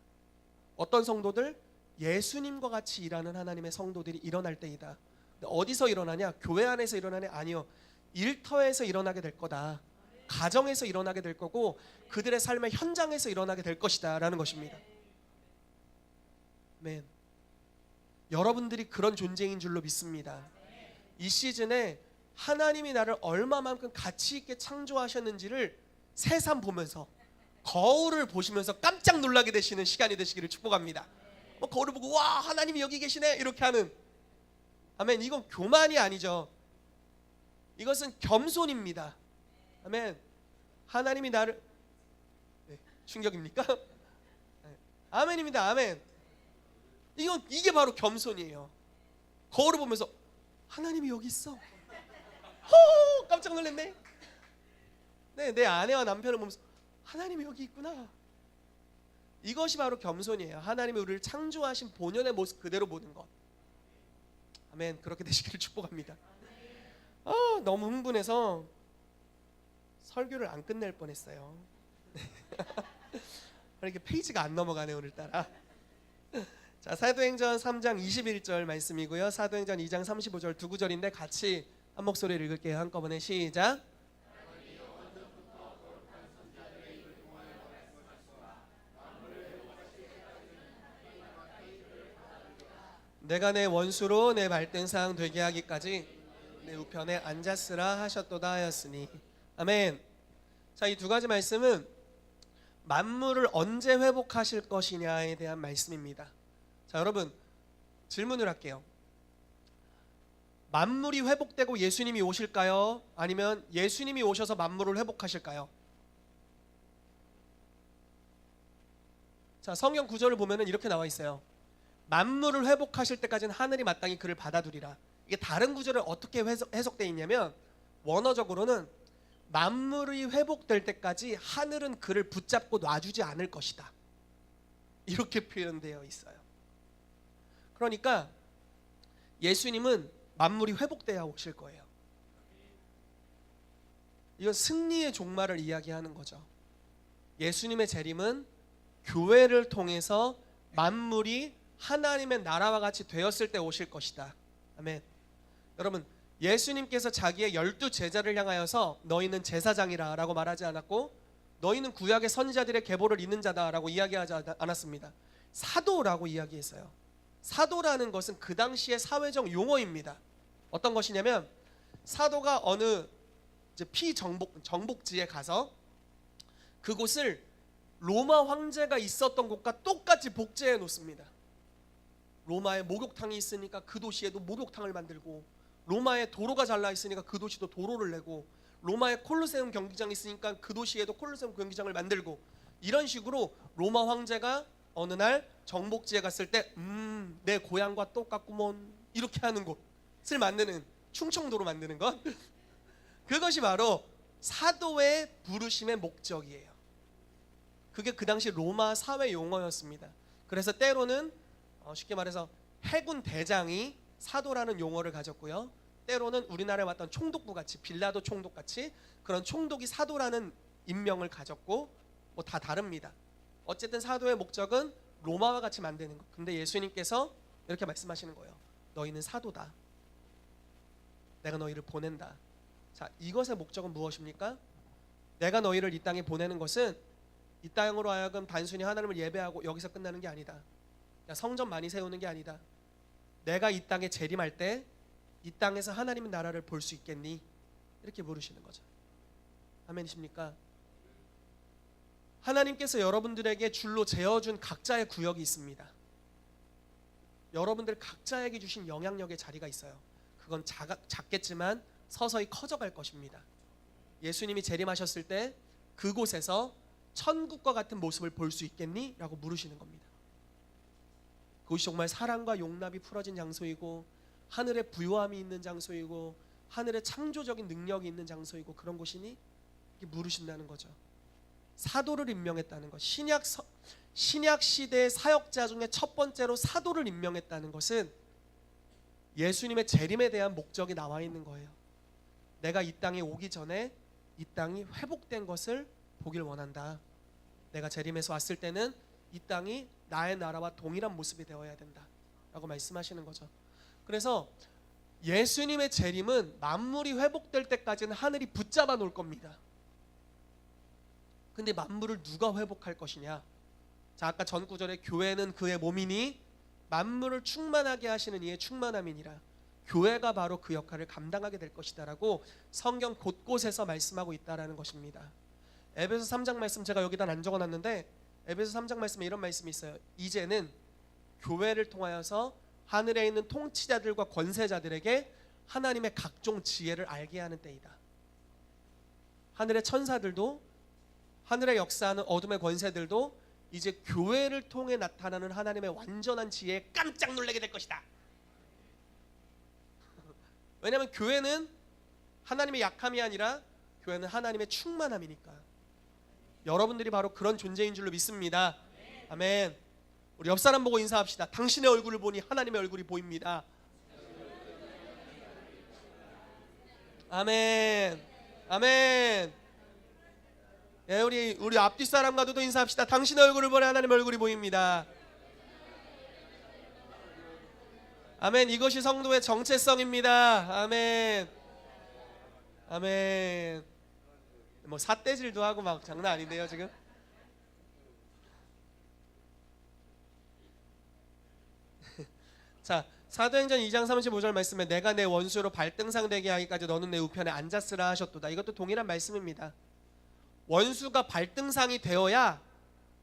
어떤 성도들? 예수님과 같이 일하는 하나님의 성도들이 일어날 때이다. 어디서 일어나냐? 교회 안에서 일어나냐? 아니요. 일터에서 일어나게 될 거다. 가정에서 일어나게 될 거고 그들의 삶의 현장에서 일어나게 될 것이다 라는 것입니다. 아멘. 여러분들이 그런 존재인 줄로 믿습니다. 이 시즌에 하나님이 나를 얼마만큼 가치 있게 창조하셨는지를 새삼 보면서, 거울을 보시면서 깜짝 놀라게 되시는 시간이 되시기를 축복합니다. 거울을 보고 와, 하나님이 여기 계시네 이렇게 하는, 아멘. 이건 교만이 아니죠. 이것은 겸손입니다. 아멘. 하나님이 나를, 충격입니까? 아멘입니다. 아멘. 이게 바로 겸손이에요. 거울을 보면서 하나님이 여기 있어. 깜짝 놀랐네. 네, 내 아내와 남편을 보면서 하나님이 여기 있구나. 이것이 바로 겸손이에요. 하나님이 우리를 창조하신 본연의 모습 그대로 보는 것. 아멘. 그렇게 되시기를 축복합니다. 너무 흥분해서 설교를 안 끝낼 뻔했어요. 이렇게 페이지가 안 넘어가네 오늘따라. 자, 사도행전 3장 21절 말씀이고요. 사도행전 2장 35절 두 구절인데 같이 한 목소리를 읽을게요. 한꺼번에 시작. 내가 내 원수로 내 발등상 되게 하기까지 내 우편에 앉았으라 하셨도다 하였으니. 아멘. 자, 이 두 가지 말씀은 만물을 언제 회복하실 것이냐에 대한 말씀입니다. 자, 여러분 질문을 할게요. 만물이 회복되고 예수님이 오실까요? 아니면 예수님이 오셔서 만물을 회복하실까요? 자, 성경 구절을 보면은 이렇게 나와 있어요. 만물을 회복하실 때까지는 하늘이 마땅히 그를 받아두리라. 이게 다른 구절에 어떻게 해석되어 있냐면, 원어적으로는 만물이 회복될 때까지 하늘은 그를 붙잡고 놔주지 않을 것이다, 이렇게 표현되어 있어요. 그러니까 예수님은 만물이 회복돼야 오실 거예요. 이건 승리의 종말을 이야기하는 거죠. 예수님의 재림은 교회를 통해서 만물이 하나님의 나라와 같이 되었을 때 오실 것이다. 아멘. 여러분, 예수님께서 자기의 12 제자를 향하여서 너희는 제사장이라 라고 말하지 않았고, 너희는 구약의 선지자들의 계보를 잇는 자다 라고 이야기하지 않았습니다. 사도라고 이야기했어요. 사도라는 것은 그 당시의 사회적 용어입니다. 어떤 것이냐면, 사도가 어느 이제 정복지에 가서 그곳을 로마 황제가 있었던 곳과 똑같이 복제해 놓습니다. 로마에 목욕탕이 있으니까 그 도시에도 목욕탕을 만들고, 로마에 도로가 잘라 있으니까 그 도시도 도로를 내고, 로마에 콜로세움 경기장이 있으니까 그 도시에도 콜로세움 경기장을 만들고, 이런 식으로 로마 황제가 어느 날 정복지에 갔을 때 내 고향과 똑같구먼 이렇게 하는 곳을 만드는, 충청도로 만드는 것, 그것이 바로 사도의 부르심의 목적이에요. 그게 그 당시 로마 사회 용어였습니다. 그래서 때로는 쉽게 말해서 해군 대장이 사도라는 용어를 가졌고요, 때로는 우리나라에 왔던 총독부 같이, 빌라도 총독 같이 그런 총독이 사도라는 임명을 가졌고 뭐 다 다릅니다. 어쨌든 사도의 목적은 로마와 같이 만드는 것. 근데 예수님께서 이렇게 말씀하시는 거예요. 너희는 사도다. 내가 너희를 보낸다. 자, 이것의 목적은 무엇입니까? 내가 너희를 이 땅에 보내는 것은 이 땅으로 하여금 단순히 하나님을 예배하고 여기서 끝나는 게 아니다. 성전 많이 세우는 게 아니다. 내가 이 땅에 재림할 때 이 땅에서 하나님의 나라를 볼 수 있겠니? 이렇게 물으시는 거죠. 아멘이십니까? 하나님께서 여러분들에게 줄로 재어준 각자의 구역이 있습니다. 여러분들 각자에게 주신 영향력의 자리가 있어요. 그건 작겠지만 서서히 커져갈 것입니다. 예수님이 재림하셨을 때 그곳에서 천국과 같은 모습을 볼 수 있겠니? 라고 물으시는 겁니다. 그것이 정말 사랑과 용납이 풀어진 장소이고 하늘의 부요함이 있는 장소이고 하늘의 창조적인 능력이 있는 장소이고 그런 곳이니? 이렇게 물으신다는 거죠. 사도를 임명했다는 것, 신약 시대의 사역자 중에 첫 번째로 사도를 임명했다는 것은 예수님의 재림에 대한 목적이 나와 있는 거예요. 내가 이 땅에 오기 전에 이 땅이 회복된 것을 보길 원한다. 내가 재림에서 왔을 때는 이 땅이 나의 나라와 동일한 모습이 되어야 된다 라고 말씀하시는 거죠. 그래서 예수님의 재림은 만물이 회복될 때까지는 하늘이 붙잡아 놓을 겁니다. 근데 만물을 누가 회복할 것이냐? 자, 아까 전 구절에 교회는 그의 몸이니 만물을 충만하게 하시는 이의 충만함이니라. 교회가 바로 그 역할을 감당하게 될 것이다 라고 성경 곳곳에서 말씀하고 있다라는 것입니다. 에베소 3장 말씀 제가 여기다 안 적어놨는데 에베소 3장 말씀에 이런 말씀이 있어요. 이제는 교회를 통하여서 하늘에 있는 통치자들과 권세자들에게 하나님의 각종 지혜를 알게 하는 때이다. 하늘의 천사들도 하늘의 역사하는 어둠의 권세들도 이제 교회를 통해 나타나는 하나님의 완전한 지혜에 깜짝 놀라게 될 것이다. 왜냐하면 교회는 하나님의 약함이 아니라 교회는 하나님의 충만함이니까. 여러분들이 바로 그런 존재인 줄로 믿습니다. 아멘. 우리 옆 사람 보고 인사합시다. 당신의 얼굴을 보니 하나님의 얼굴이 보입니다. 아멘. 아멘. 예, 우리 앞뒤 사람과도 인사합시다. 당신의 얼굴을 보니 하나님의 얼굴이 보입니다. 아멘. 이것이 성도의 정체성입니다. 아멘. 아멘. 뭐 삿대질도 하고 막 장난 아닌데요 지금. 자, 사도행전 2장 35절 말씀에 내가 내 원수로 발등상 되게 하기까지 너는 내 우편에 앉았으라 하셨도다. 이것도 동일한 말씀입니다. 원수가 발등상이 되어야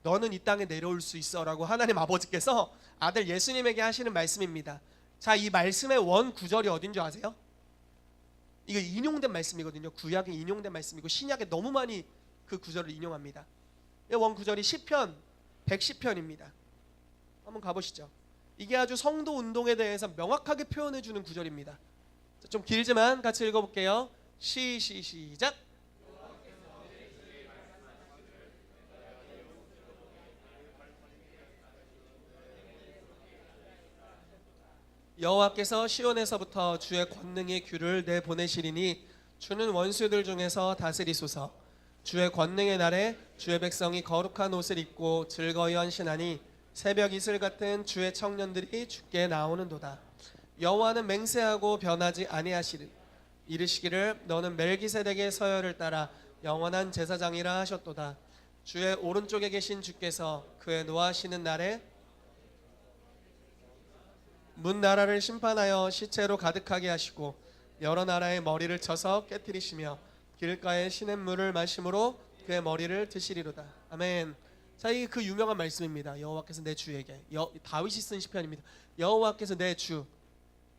너는 이 땅에 내려올 수 있어 라고 하나님 아버지께서 아들 예수님에게 하시는 말씀입니다. 자, 이 말씀의 원 구절이 어딘 줄 아세요? 이거 인용된 말씀이거든요. 구약에 인용된 말씀이고 신약에 너무 많이 그 구절을 인용합니다. 이 원 구절이 시편 110편입니다. 한번 가보시죠. 이게 아주 성도 운동에 대해서 명확하게 표현해 주는 구절입니다. 좀 길지만 같이 읽어볼게요. 시작. 여호와께서 시온에서부터 주의 권능의 귤을 내보내시리니 주는 원수들 중에서 다스리소서. 주의 권능의 날에 주의 백성이 거룩한 옷을 입고 즐거이 헌신하니 새벽 이슬 같은 주의 청년들이 주께 나오는도다. 여호와는 맹세하고 변하지 아니하시리. 이르시기를 너는 멜기세덱의 서열을 따라 영원한 제사장이라 하셨도다. 주의 오른쪽에 계신 주께서 그의 노하시는 날에 문 나라를 심판하여 시체로 가득하게 하시고 여러 나라의 머리를 쳐서 깨뜨리시며 길가의 시냇물을 마심으로 그의 머리를 드시리로다. 아멘. 자, 이게 그 유명한 말씀입니다. 여호와께서 내 주에게, 다윗이 쓴 시편입니다. 여호와께서 내 주,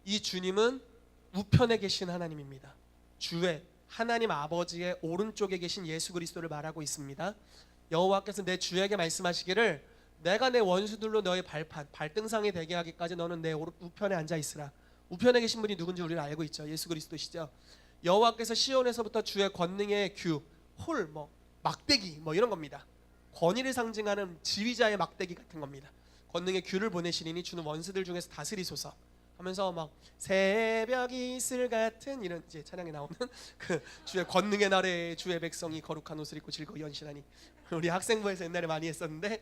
이 주님은 우편에 계신 하나님입니다. 주의 하나님 아버지의 오른쪽에 계신 예수 그리스도를 말하고 있습니다. 여호와께서 내 주에게 말씀하시기를 내가 내 원수들로 너의 발등상이 되게 하기까지 너는 내 우편에 앉아 있으라. 우편에 계신 분이 누군지 우리는 알고 있죠. 예수 그리스도시죠. 여호와께서 시온에서부터 주의 권능의 규, 홀, 막대기 이런 겁니다. 권위를 상징하는 지휘자의 막대기 같은 겁니다. 권능의 규를 보내시리니 주는 원수들 중에서 다스리소서. 하면서 막 새벽이 이슬 같은 이런 이제 찬양에 나오는 그 주의 권능의 날에 주의 백성이 거룩한 옷을 입고 즐거이 연신하니, 우리 학생부에서 옛날에 많이 했었는데,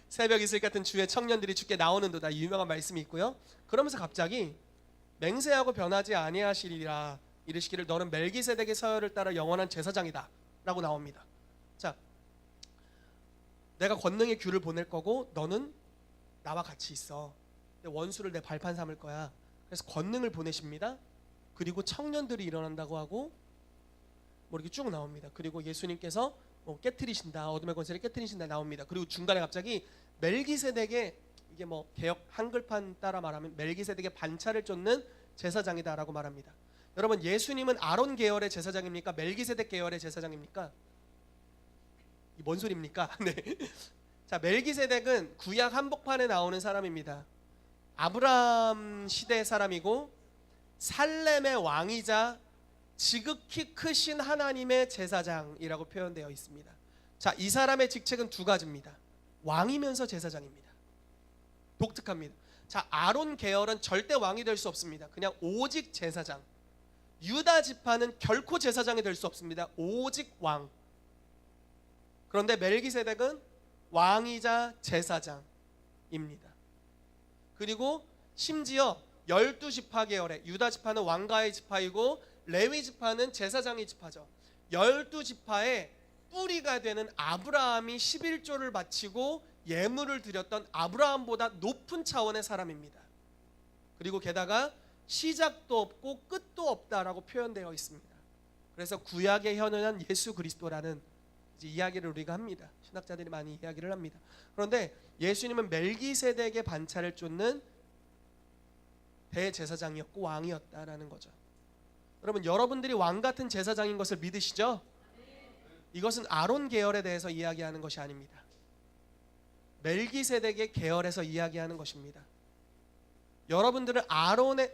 새벽 이슬 같은 주의 청년들이 주께 나오는도다, 유명한 말씀이 있고요. 그러면서 갑자기 맹세하고 변하지 아니하시리라 이르시기를 너는 멜기세덱의 서열을 따라 영원한 제사장이다 라고 나옵니다. 자, 내가 권능의 귤을 보낼 거고 너는 나와 같이 있어. 원수를 내 발판 삼을 거야. 그래서 권능을 보내십니다. 그리고 청년들이 일어난다고 하고 뭐 이렇게 쭉 나옵니다. 그리고 예수님께서 뭐 깨트리신다, 어둠의 권세를 깨트리신다 나옵니다. 그리고 중간에 갑자기 멜기세덱의, 이게 뭐 개역 한글판 따라 말하면 멜기세덱의 반차를 쫓는 제사장이다라고 말합니다. 여러분, 예수님은 아론 계열의 제사장입니까? 멜기세덱 계열의 제사장입니까? 이 뭔 소리입니까? 네. 자, 멜기세덱은 구약 한복판에 나오는 사람입니다. 아브라함 시대 사람이고 살렘의 왕이자 지극히 크신 하나님의 제사장이라고 표현되어 있습니다. 자, 이 사람의 직책은 두 가지입니다. 왕이면서 제사장입니다. 독특합니다. 자, 아론 계열은 절대 왕이 될 수 없습니다. 그냥 오직 제사장. 유다 지파는 결코 제사장이 될 수 없습니다. 오직 왕. 그런데 멜기세덱은 왕이자 제사장입니다. 그리고 심지어 12지파 계열에, 유다 지파는 왕가의 지파이고 레위 지파는 제사장의 지파죠. 12지파의 뿌리가 되는 아브라함이 11조를 바치고 예물을 드렸던 아브라함보다 높은 차원의 사람입니다. 그리고 게다가 시작도 없고 끝도 없다라고 표현되어 있습니다. 그래서 구약에 현현한 예수 그리스도라는 이제 이야기를 우리가 합니다. 신학자들이 많이 이야기를 합니다. 그런데 예수님은 멜기세덱의 반차를 쫓는 대제사장이었고 왕이었다라는 거죠. 여러분, 여러분들이 왕 같은 제사장인 것을 믿으시죠? 이것은 아론 계열에 대해서 이야기하는 것이 아닙니다. 멜기세덱의 계열에서 이야기하는 것입니다. 여러분들은 아론의,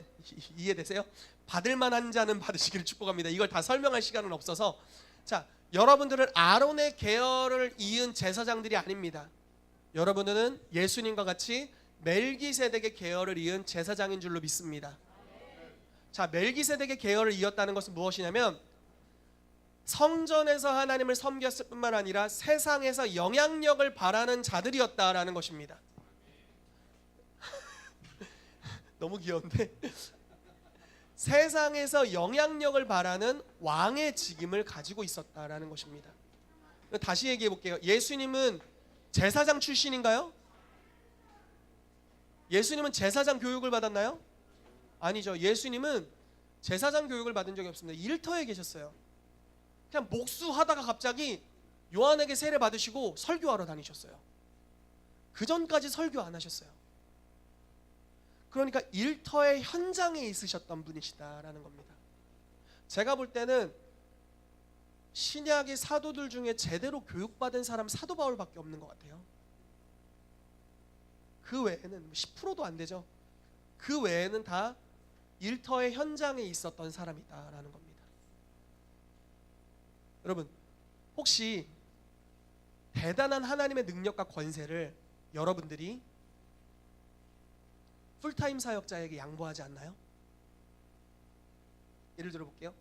이해되세요? 받을 만한 자는 받으시기를 축복합니다. 이걸 다 설명할 시간은 없어서, 자, 여러분들은 아론의 계열을 이은 제사장들이 아닙니다. 여러분들은 예수님과 같이 멜기세덱의 계열을 이은 제사장인 줄로 믿습니다. 자, 멜기세덱의 계열을 이었다는 것은 무엇이냐면 성전에서 하나님을 섬겼을 뿐만 아니라 세상에서 영향력을 바라는 자들이었다라는 것입니다. 너무 귀여운데? 세상에서 영향력을 바라는 왕의 직임을 가지고 있었다라는 것입니다. 다시 얘기해 볼게요. 예수님은 제사장 출신인가요? 예수님은 제사장 교육을 받았나요? 아니죠. 예수님은 제사장 교육을 받은 적이 없습니다. 일터에 계셨어요. 그냥 목수하다가 갑자기 요한에게 세례 받으시고 설교하러 다니셨어요. 그 전까지 설교 안 하셨어요. 그러니까 일터의 현장에 있으셨던 분이시다라는 겁니다. 제가 볼 때는 신약의 사도들 중에 제대로 교육받은 사람 사도 바울밖에 없는 것 같아요. 그 외에는 10%도 안 되죠. 그 외에는 다 일터의 현장에 있었던 사람이다라는 겁니다. 여러분, 혹시 대단한 하나님의 능력과 권세를 여러분들이 풀타임 사역자에게 양보하지 않나요? 예를 들어 볼게요.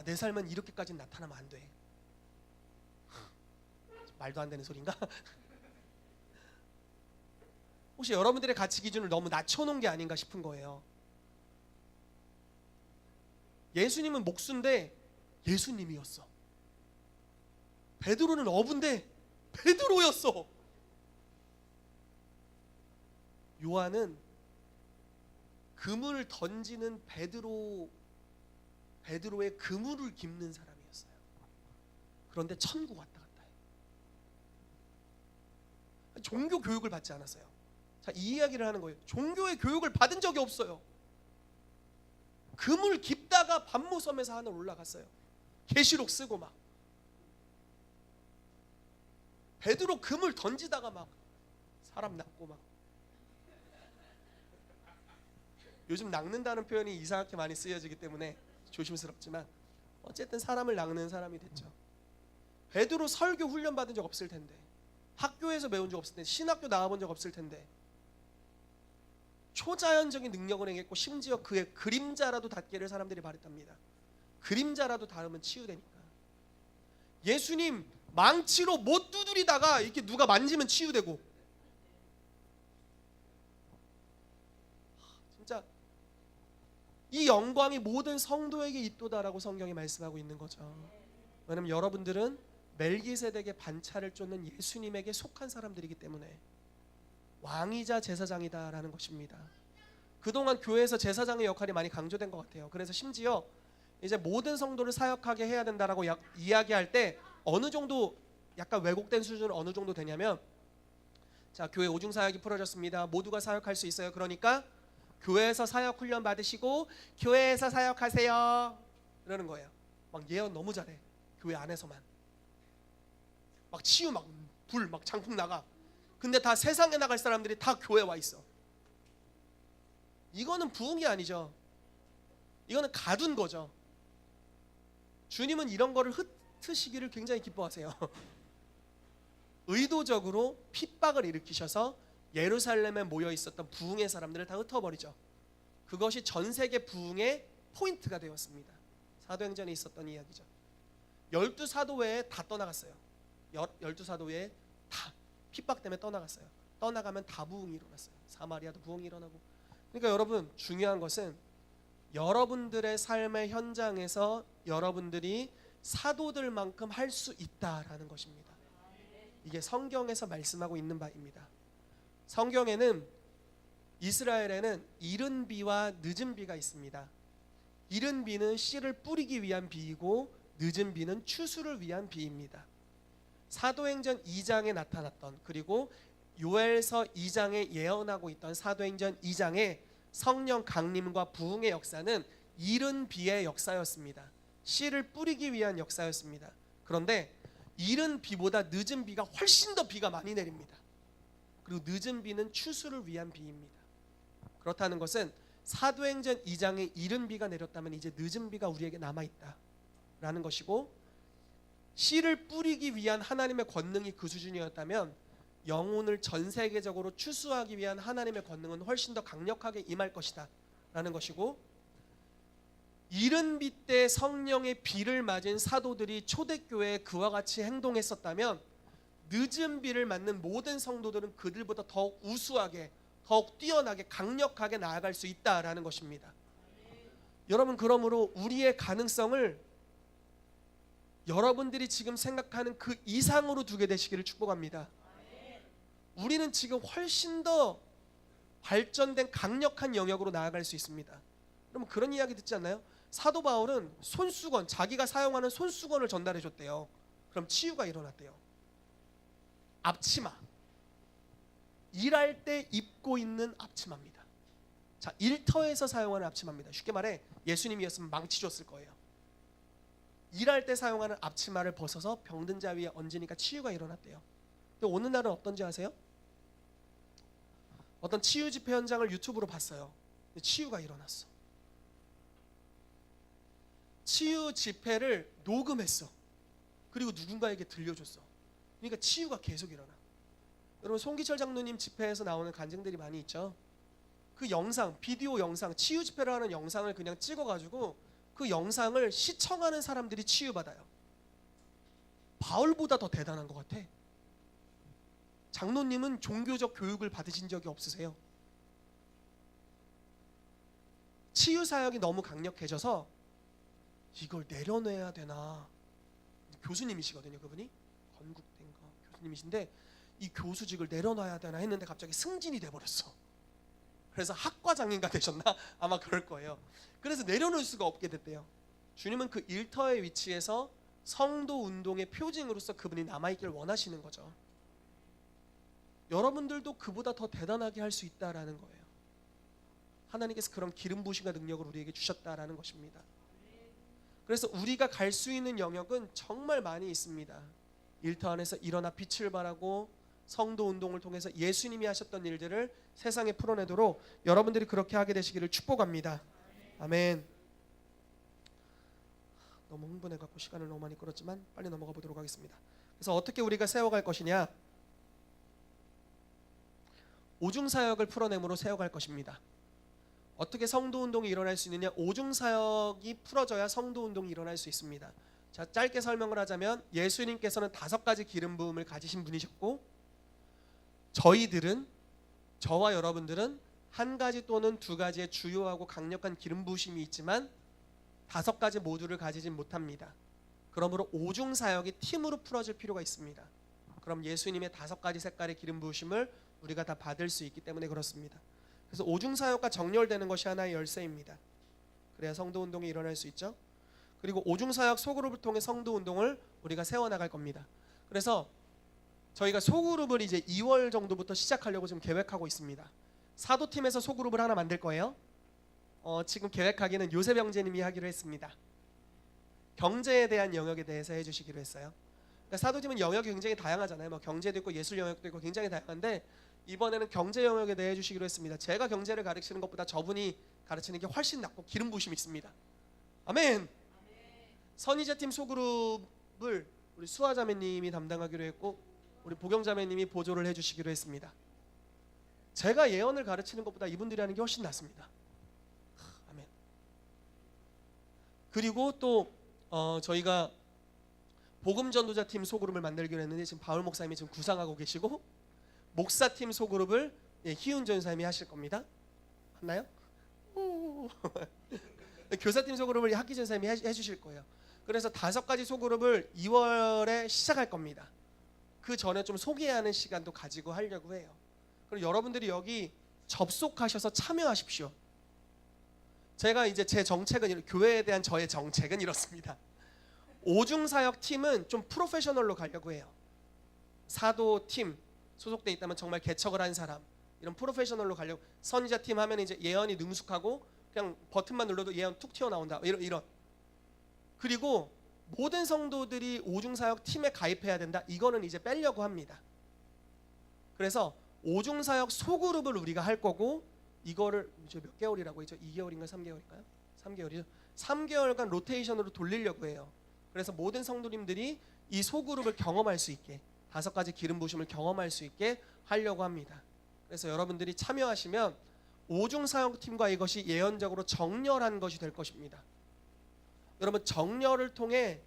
내 삶은 이렇게까지는 나타나면 안 돼. 말도 안 되는 소린가? 혹시 여러분들의 가치 기준을 너무 낮춰놓은 게 아닌가 싶은 거예요. 예수님은 목수인데 예수님이었어. 베드로는 어부인데 베드로였어. 요한은 그물을 던지는 베드로의 그물을 깁는 사람이었어요. 그런데 천국 왔다 갔다 해. 종교 교육을 받지 않았어요. 자, 이 이야기를 하는 거예요. 종교의 교육을 받은 적이 없어요. 그물 깁다가 반모섬에서 하늘 올라갔어요. 계시록 쓰고 막. 베드로 그물 던지다가 막 사람 낚고 막. 요즘 낚는다는 표현이 이상하게 많이 쓰여지기 때문에 조심스럽지만 어쨌든 사람을 낚는 사람이 됐죠. 베드로 설교 훈련 받은 적 없을 텐데, 학교에서 배운 적 없을 텐데, 신학교 나와본 적 없을 텐데, 초자연적인 능력을 행했고 심지어 그의 그림자라도 닿기를 사람들이 바랬답니다. 그림자라도 닿으면 치유되니까. 예수님 망치로 못 두드리다가 이렇게 누가 만지면 치유되고. 진짜 이 영광이 모든 성도에게 있도다라고 성경이 말씀하고 있는 거죠. 왜냐하면 여러분들은 멜기세덱의 반차를 쫓는 예수님에게 속한 사람들이기 때문에 왕이자 제사장이다라는 것입니다. 그동안 교회에서 제사장의 역할이 많이 강조된 것 같아요. 그래서 심지어 이제 모든 성도를 사역하게 해야 된다라고 이야기할 때 어느 정도 약간 왜곡된 수준은 어느 정도 되냐면, 자, 교회 오중 사역이 풀어졌습니다. 모두가 사역할 수 있어요. 그러니까 교회에서 사역 훈련 받으시고 교회에서 사역하세요. 이러는 거예요. 막 예언 너무 잘해. 교회 안에서만. 막 치유 막 불 막 장풍 나가. 근데 다 세상에 나갈 사람들이 다 교회에 와 있어. 이거는 부흥이 아니죠. 이거는 가둔 거죠. 주님은 이런 거를 흩으시기를 굉장히 기뻐하세요. 의도적으로 핍박을 일으키셔서 예루살렘에 모여 있었던 부흥의 사람들을 다 흩어버리죠. 그것이 전 세계 부흥의 포인트가 되었습니다. 사도행전에 있었던 이야기죠. 12사도 외에 다 떠나갔어요. 12사도 외에 다 핍박 때문에 떠나갔어요. 떠나가면 다 부흥이 일어났어요. 사마리아도 부흥이 일어나고. 그러니까 여러분, 중요한 것은 여러분들의 삶의 현장에서 여러분들이 사도들만큼 할 수 있다라는 것입니다. 이게 성경에서 말씀하고 있는 바입니다. 성경에는 이스라엘에는 이른 비와 늦은 비가 있습니다. 이른 비는 씨를 뿌리기 위한 비이고 늦은 비는 추수를 위한 비입니다. 사도행전 2장에 나타났던, 그리고 요엘서 2장에 예언하고 있던 사도행전 2장의 성령 강림과 부흥의 역사는 이른 비의 역사였습니다. 씨를 뿌리기 위한 역사였습니다. 그런데 이른 비보다 늦은 비가 훨씬 더 비가 많이 내립니다. 그리고 늦은 비는 추수를 위한 비입니다. 그렇다는 것은 사도행전 2장에 이른 비가 내렸다면 이제 늦은 비가 우리에게 남아있다라는 것이고, 씨를 뿌리기 위한 하나님의 권능이 그 수준이었다면 영혼을 전 세계적으로 추수하기 위한 하나님의 권능은 훨씬 더 강력하게 임할 것이다 라는 것이고, 이른 비 때 성령의 비를 맞은 사도들이 초대교회에 그와 같이 행동했었다면 늦은 비를 맞는 모든 성도들은 그들보다 더욱 우수하게, 더욱 뛰어나게, 강력하게 나아갈 수 있다라는 것입니다. 여러분, 그러므로 우리의 가능성을 여러분들이 지금 생각하는 그 이상으로 두게 되시기를 축복합니다. 우리는 지금 훨씬 더 발전된 강력한 영역으로 나아갈 수 있습니다. 그럼 그런 이야기 듣지 않나요? 사도 바울은 손수건, 자기가 사용하는 손수건을 전달해 줬대요. 그럼 치유가 일어났대요. 앞치마, 일할 때 입고 있는 앞치마입니다. 자, 일터에서 사용하는 앞치마입니다. 쉽게 말해 예수님이었으면 망치 줬을 거예요. 일할 때 사용하는 앞치마를 벗어서 병든 자 위에 얹으니까 치유가 일어났대요. 근데 오는 날은 어떤지 아세요? 어떤 치유 집회 현장을 유튜브로 봤어요. 근데 치유가 일어났어. 치유 집회를 녹음했어. 그리고 누군가에게 들려줬어. 그러니까 치유가 계속 일어나. 여러분, 송기철 장로님 집회에서 나오는 간증들이 많이 있죠. 그 영상, 비디오 영상, 치유 집회를 하는 영상을 그냥 찍어가지고 그 영상을 시청하는 사람들이 치유받아요. 바울보다 더 대단한 것 같아. 장로님은 종교적 교육을 받으신 적이 없으세요. 치유 사역이 너무 강력해져서 이걸 내려내야 되나. 교수님이시거든요. 그분이 건국대인가 교수님이신데 이 교수직을 내려놔야 되나 했는데 갑자기 승진이 돼버렸어. 그래서 학과장인가 되셨나? 아마 그럴 거예요. 그래서 내려놓을 수가 없게 됐대요. 주님은 그 일터의 위치에서 성도 운동의 표징으로서 그분이 남아있기를 원하시는 거죠. 여러분들도 그보다 더 대단하게 할 수 있다라는 거예요. 하나님께서 그런 기름 부으심과 능력을 우리에게 주셨다라는 것입니다. 그래서 우리가 갈 수 있는 영역은 정말 많이 있습니다. 일터 안에서 일어나 빛을 발하고 성도 운동을 통해서 예수님이 하셨던 일들을 세상에 풀어내도록 여러분들이 그렇게 하게 되시기를 축복합니다. 아멘. 너무 흥분해갖고 시간을 너무 많이 끌었지만 빨리 넘어가 보도록 하겠습니다. 그래서 어떻게 우리가 세워갈 것이냐? 오중사역을 풀어내므로 세워갈 것입니다. 어떻게 성도운동이 일어날 수 있느냐? 오중사역이 풀어져야 성도운동이 일어날 수 있습니다. 자, 짧게 설명을 하자면 예수님께서는 5가지 기름 부음을 가지신 분이셨고, 저와 여러분들은 1가지 또는 2가지의 주요하고 강력한 기름 부으심이 있지만 5가지 모두를 가지진 못합니다. 그러므로 오중사역이 팀으로 풀어질 필요가 있습니다. 그럼 예수님의 5가지 색깔의 기름 부으심을 우리가 다 받을 수 있기 때문에 그렇습니다. 그래서 오중사역과 정렬되는 것이 하나의 열쇠입니다. 그래야 성도운동이 일어날 수 있죠. 그리고 오중사역 소그룹을 통해 성도운동을 우리가 세워나갈 겁니다. 그래서 저희가 소그룹을 이제 2월 정도부터 시작하려고 지금 계획하고 있습니다. 사도팀에서 소그룹을 하나 만들 거예요. 지금 계획하기는 요셉 형제님이 하기로 했습니다. 경제에 대한 영역에 대해서 해주시기로 했어요. 그러니까 사도팀은 영역이 굉장히 다양하잖아요. 뭐 경제도 있고 예술 영역도 있고 굉장히 다양한데 이번에는 경제 영역에 대해 해주시기로 했습니다. 제가 경제를 가르치는 것보다 저분이 가르치는 게 훨씬 낫고 기름 부으심이 있습니다. 아멘. 선희자팀 소그룹을 우리 수아자매님이 담당하기로 했고 우리 보경자매님이 보조를 해주시기로 했습니다. 제가 예언을 가르치는 것보다 이분들이 하는 게 훨씬 낫습니다. 아멘. 그리고 또 저희가 복음전도자팀 소그룹을 만들기로 했는데 지금 바울 목사님이 지금 구상하고 계시고, 목사팀 소그룹을 희훈 전사님이 하실 겁니다. 맞나요? 교사팀 소그룹을 학기 전사님이 해주실 거예요. 그래서 5가지 소그룹을 2월에 시작할 겁니다. 그 전에 좀 소개하는 시간도 가지고 하려고 해요. 그리고 여러분들이 여기 접속하셔서 참여하십시오. 제가 이제 제 정책은, 교회에 대한 저의 정책은 이렇습니다. 오중사역 팀은 좀 프로페셔널로 가려고 해요. 사도 팀 소속돼 있다면 정말 개척을 한 사람, 이런 프로페셔널로 가려고. 선지자 팀 하면 이제 예언이 능숙하고 그냥 버튼만 눌러도 예언 툭 튀어나온다, 이런. 그리고 모든 성도들이 오중사역 팀에 가입해야 된다, 이거는 이제 빼려고 합니다. 그래서 오중사역 소그룹을 우리가 할 거고, 이거를 몇 개월이라고 했죠? 2개월인가 3개월인가요? 3개월이죠. 3개월간 로테이션으로 돌리려고 해요. 그래서 모든 성도님들이 이 소그룹을 경험할 수 있게, 5가지 기름 부으심을 경험할 수 있게 하려고 합니다. 그래서 여러분들이 참여하시면 오중사역팀과 이것이 예언적으로 정렬한 것이 될 것입니다. 여러분, 정렬을 통해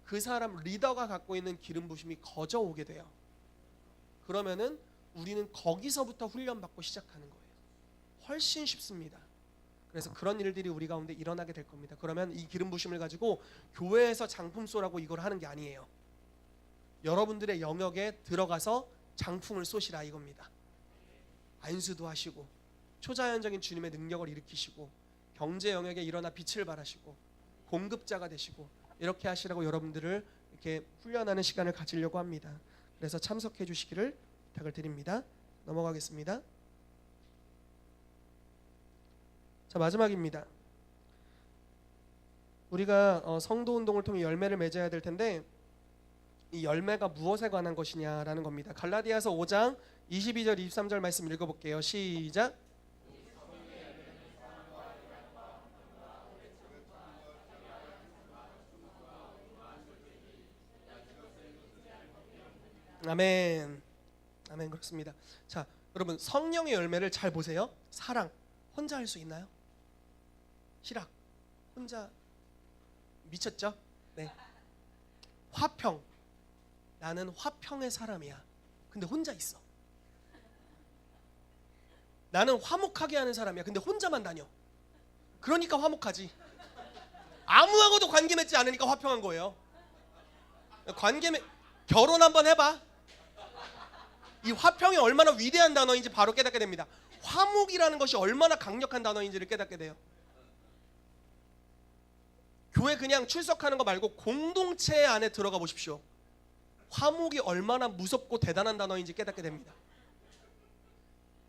그 사람 리더가 갖고 있는 기름 부으심이 거저 오게 돼요. 그러면은 우리는 거기서부터 훈련받고 시작하는 거예요. 훨씬 쉽습니다. 그래서 그런 일들이 우리 가운데 일어나게 될 겁니다. 그러면 이 기름 부으심을 가지고 교회에서 장품 쏘라고 이걸 하는 게 아니에요. 여러분들의 영역에 들어가서 장풍을 쏘시라, 이겁니다. 안수도 하시고 초자연적인 주님의 능력을 일으키시고 경제 영역에 일어나 빛을 발하시고 공급자가 되시고, 이렇게 하시라고 여러분들을 이렇게 훈련하는 시간을 가지려고 합니다. 그래서 참석해 주시기를 부탁을 드립니다. 넘어가겠습니다. 자, 마지막입니다. 우리가 성도운동을 통해 열매를 맺어야 될 텐데, 이 열매가 무엇에 관한 것이냐라는 겁니다. 갈라디아서 5장 22절 23절 말씀 읽어볼게요. 시작. 아멘. 아멘. 그렇습니다. 자, 여러분, 성령의 열매를 잘 보세요. 사랑, 혼자 할 수 있나요? 희락, 혼자 미쳤죠? 네. 화평, 나는 화평의 사람이야. 근데 혼자 있어. 나는 화목하게 하는 사람이야. 근데 혼자만 다녀. 그러니까 화목하지. 아무하고도 관계 맺지 않으니까 화평한 거예요. 결혼 한번 해봐. 이 화평이 얼마나 위대한 단어인지 바로 깨닫게 됩니다. 화목이라는 것이 얼마나 강력한 단어인지를 깨닫게 돼요. 교회 그냥 출석하는 거 말고 공동체 안에 들어가 보십시오. 화목이 얼마나 무섭고 대단한 단어인지 깨닫게 됩니다.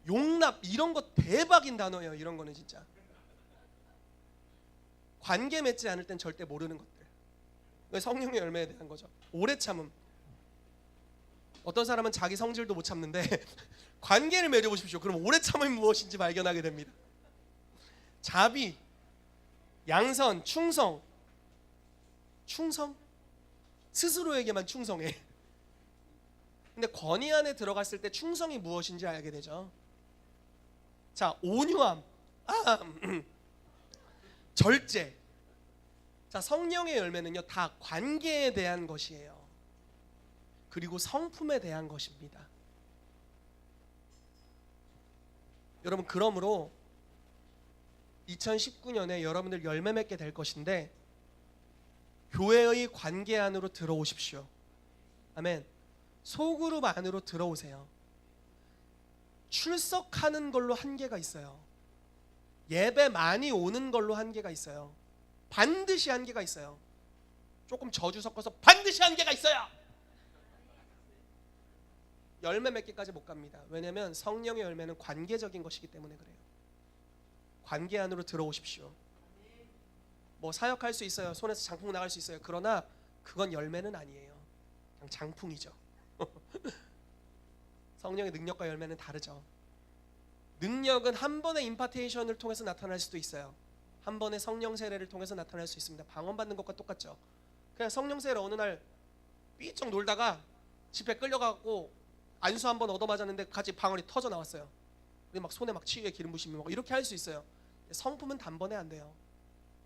용납, 이런 거 대박인 단어예요. 이런 거는 진짜 관계 맺지 않을 땐 절대 모르는 것들. 성령의 열매에 대한 거죠. 오래 참음. 어떤 사람은 자기 성질도 못 참는데 관계를 맺어보십시오. 그럼 오래 참음이 무엇인지 발견하게 됩니다. 자비, 양선, 충성. 스스로에게만 충성해. 근데 권위 안에 들어갔을 때 충성이 무엇인지 알게 되죠. 자, 온유함, 절제. 자, 성령의 열매는요, 다 관계에 대한 것이에요. 그리고 성품에 대한 것입니다. 여러분, 그러므로 2019년에 여러분들 열매 맺게 될 것인데 교회의 관계 안으로 들어오십시오. 아멘. 소그룹 안으로 들어오세요. 출석하는 걸로 한계가 있어요. 예배 많이 오는 걸로 한계가 있어요. 반드시 한계가 있어요. 조금 저주 섞어서 반드시 한계가 있어요. 열매 맺기까지 못 갑니다. 왜냐하면 성령의 열매는 관계적인 것이기 때문에 그래요. 관계 안으로 들어오십시오. 뭐 사역할 수 있어요. 손에서 장풍 나갈 수 있어요. 그러나 그건 열매는 아니에요. 그냥 장풍이죠. 성령의 능력과 열매는 다르죠. 능력은 한 번의 임파테이션을 통해서 나타날 수도 있어요. 한 번의 성령 세례를 통해서 나타날 수 있습니다. 방언받는 것과 똑같죠. 그냥 성령 세례 어느 날 삐쩍 놀다가 집에 끌려가고 안수 한 번 얻어맞았는데 같이 방언이 터져 나왔어요. 근데 막 손에 막 치유의 기름 부심이 막 이렇게 할 수 있어요. 성품은 단번에 안 돼요.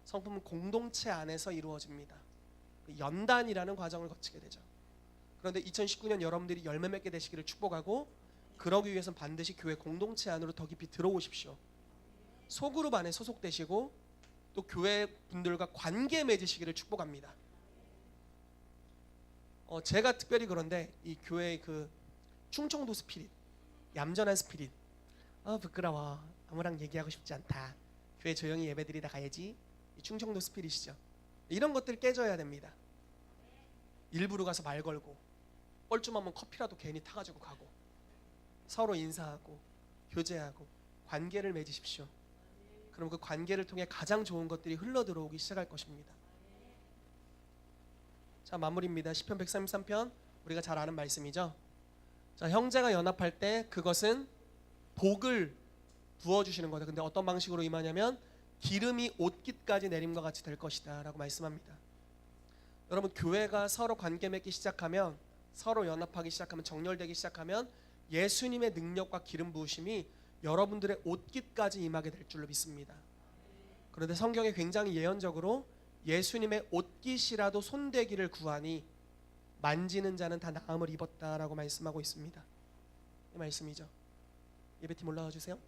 성품은 공동체 안에서 이루어집니다. 연단이라는 과정을 거치게 되죠. 그런데 2019년 여러분들이 열매 맺게 되시기를 축복하고, 그러기 위해서는 반드시 교회 공동체 안으로 더 깊이 들어오십시오. 소그룹 안에 소속되시고 또 교회 분들과 관계 맺으시기를 축복합니다. 제가 특별히 그런데 이 교회의 그 충청도 스피릿, 얌전한 스피릿, 부끄러워, 아무랑 얘기하고 싶지 않다, 교회 조용히 예배드리다 가야지, 이 충청도 스피릿이죠. 이런 것들 깨져야 됩니다. 일부러 가서 말 걸고 뻘쭘하면 커피라도 괜히 타가지고 가고 서로 인사하고 교제하고 관계를 맺으십시오. 그럼 그 관계를 통해 가장 좋은 것들이 흘러들어오기 시작할 것입니다. 자, 마무리입니다. 시편 133편, 우리가 잘 아는 말씀이죠. 자, 형제가 연합할 때 그것은 복을 부어주시는 거다. 근데 어떤 방식으로 임하냐면 기름이 옷깃까지 내림과 같이 될 것이다 라고 말씀합니다. 여러분, 교회가 서로 관계 맺기 시작하면, 서로 연합하기 시작하면, 정렬되기 시작하면 예수님의 능력과 기름 부으심이 여러분들의 옷깃까지 임하게 될 줄로 믿습니다. 그런데 성경에 굉장히 예언적으로 예수님의 옷깃이라도 손대기를 구하니 만지는 자는 다 나음을 입었다라고 말씀하고 있습니다. 이 말씀이죠. 예배팀 올라와 주세요.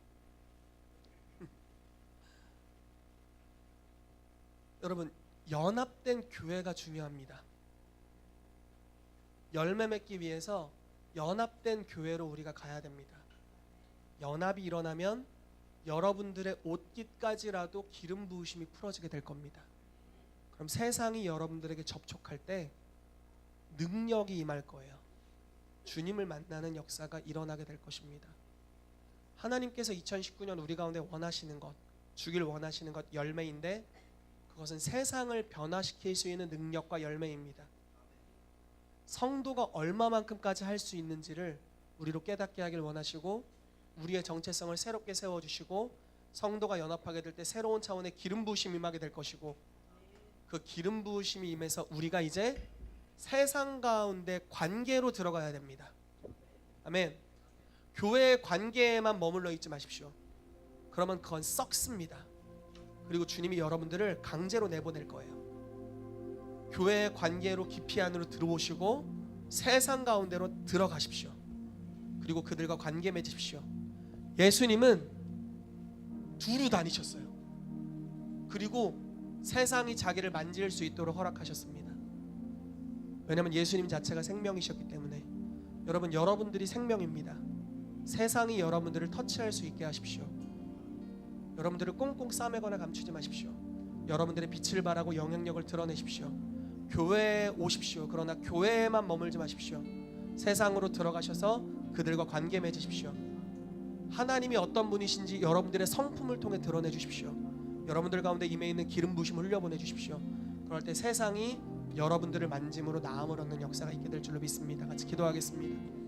여러분, 연합된 교회가 중요합니다. 열매 맺기 위해서 연합된 교회로 우리가 가야 됩니다. 연합이 일어나면 여러분들의 옷깃까지라도 기름 부으심이 풀어지게 될 겁니다. 그럼 세상이 여러분들에게 접촉할 때 능력이 임할 거예요. 주님을 만나는 역사가 일어나게 될 것입니다. 하나님께서 2019년 우리 가운데 원하시는 것, 주길 원하시는 것, 열매인데 그것은 세상을 변화시킬 수 있는 능력과 열매입니다. 성도가 얼마만큼까지 할 수 있는지를 우리로 깨닫게 하길 원하시고, 우리의 정체성을 새롭게 세워주시고, 성도가 연합하게 될 때 새로운 차원의 기름 부으심이 임하게 될 것이고, 그 기름 부으심이 임해서 우리가 이제 세상 가운데 관계로 들어가야 됩니다. 아멘. 교회의 관계에만 머물러 있지 마십시오. 그러면 그건 썩습니다. 그리고 주님이 여러분들을 강제로 내보낼 거예요. 교회의 관계로 깊이 안으로 들어오시고 세상 가운데로 들어가십시오. 그리고 그들과 관계 맺으십시오. 예수님은 두루 다니셨어요. 그리고 세상이 자기를 만질 수 있도록 허락하셨습니다. 왜냐하면 예수님 자체가 생명이셨기 때문에. 여러분, 여러분들이 생명입니다. 세상이 여러분들을 터치할 수 있게 하십시오. 여러분들을 꽁꽁 싸매거나 감추지 마십시오. 여러분들의 빛을 발하고 영향력을 드러내십시오. 교회에 오십시오. 그러나 교회에만 머물지 마십시오. 세상으로 들어가셔서 그들과 관계 맺으십시오. 하나님이 어떤 분이신지 여러분들의 성품을 통해 드러내 주십시오. 여러분들 가운데 임해 있는 기름 부으심을 흘려보내 주십시오. 그럴 때 세상이 여러분들을 만짐으로 나음을 얻는 역사가 있게 될 줄로 믿습니다. 같이 기도하겠습니다.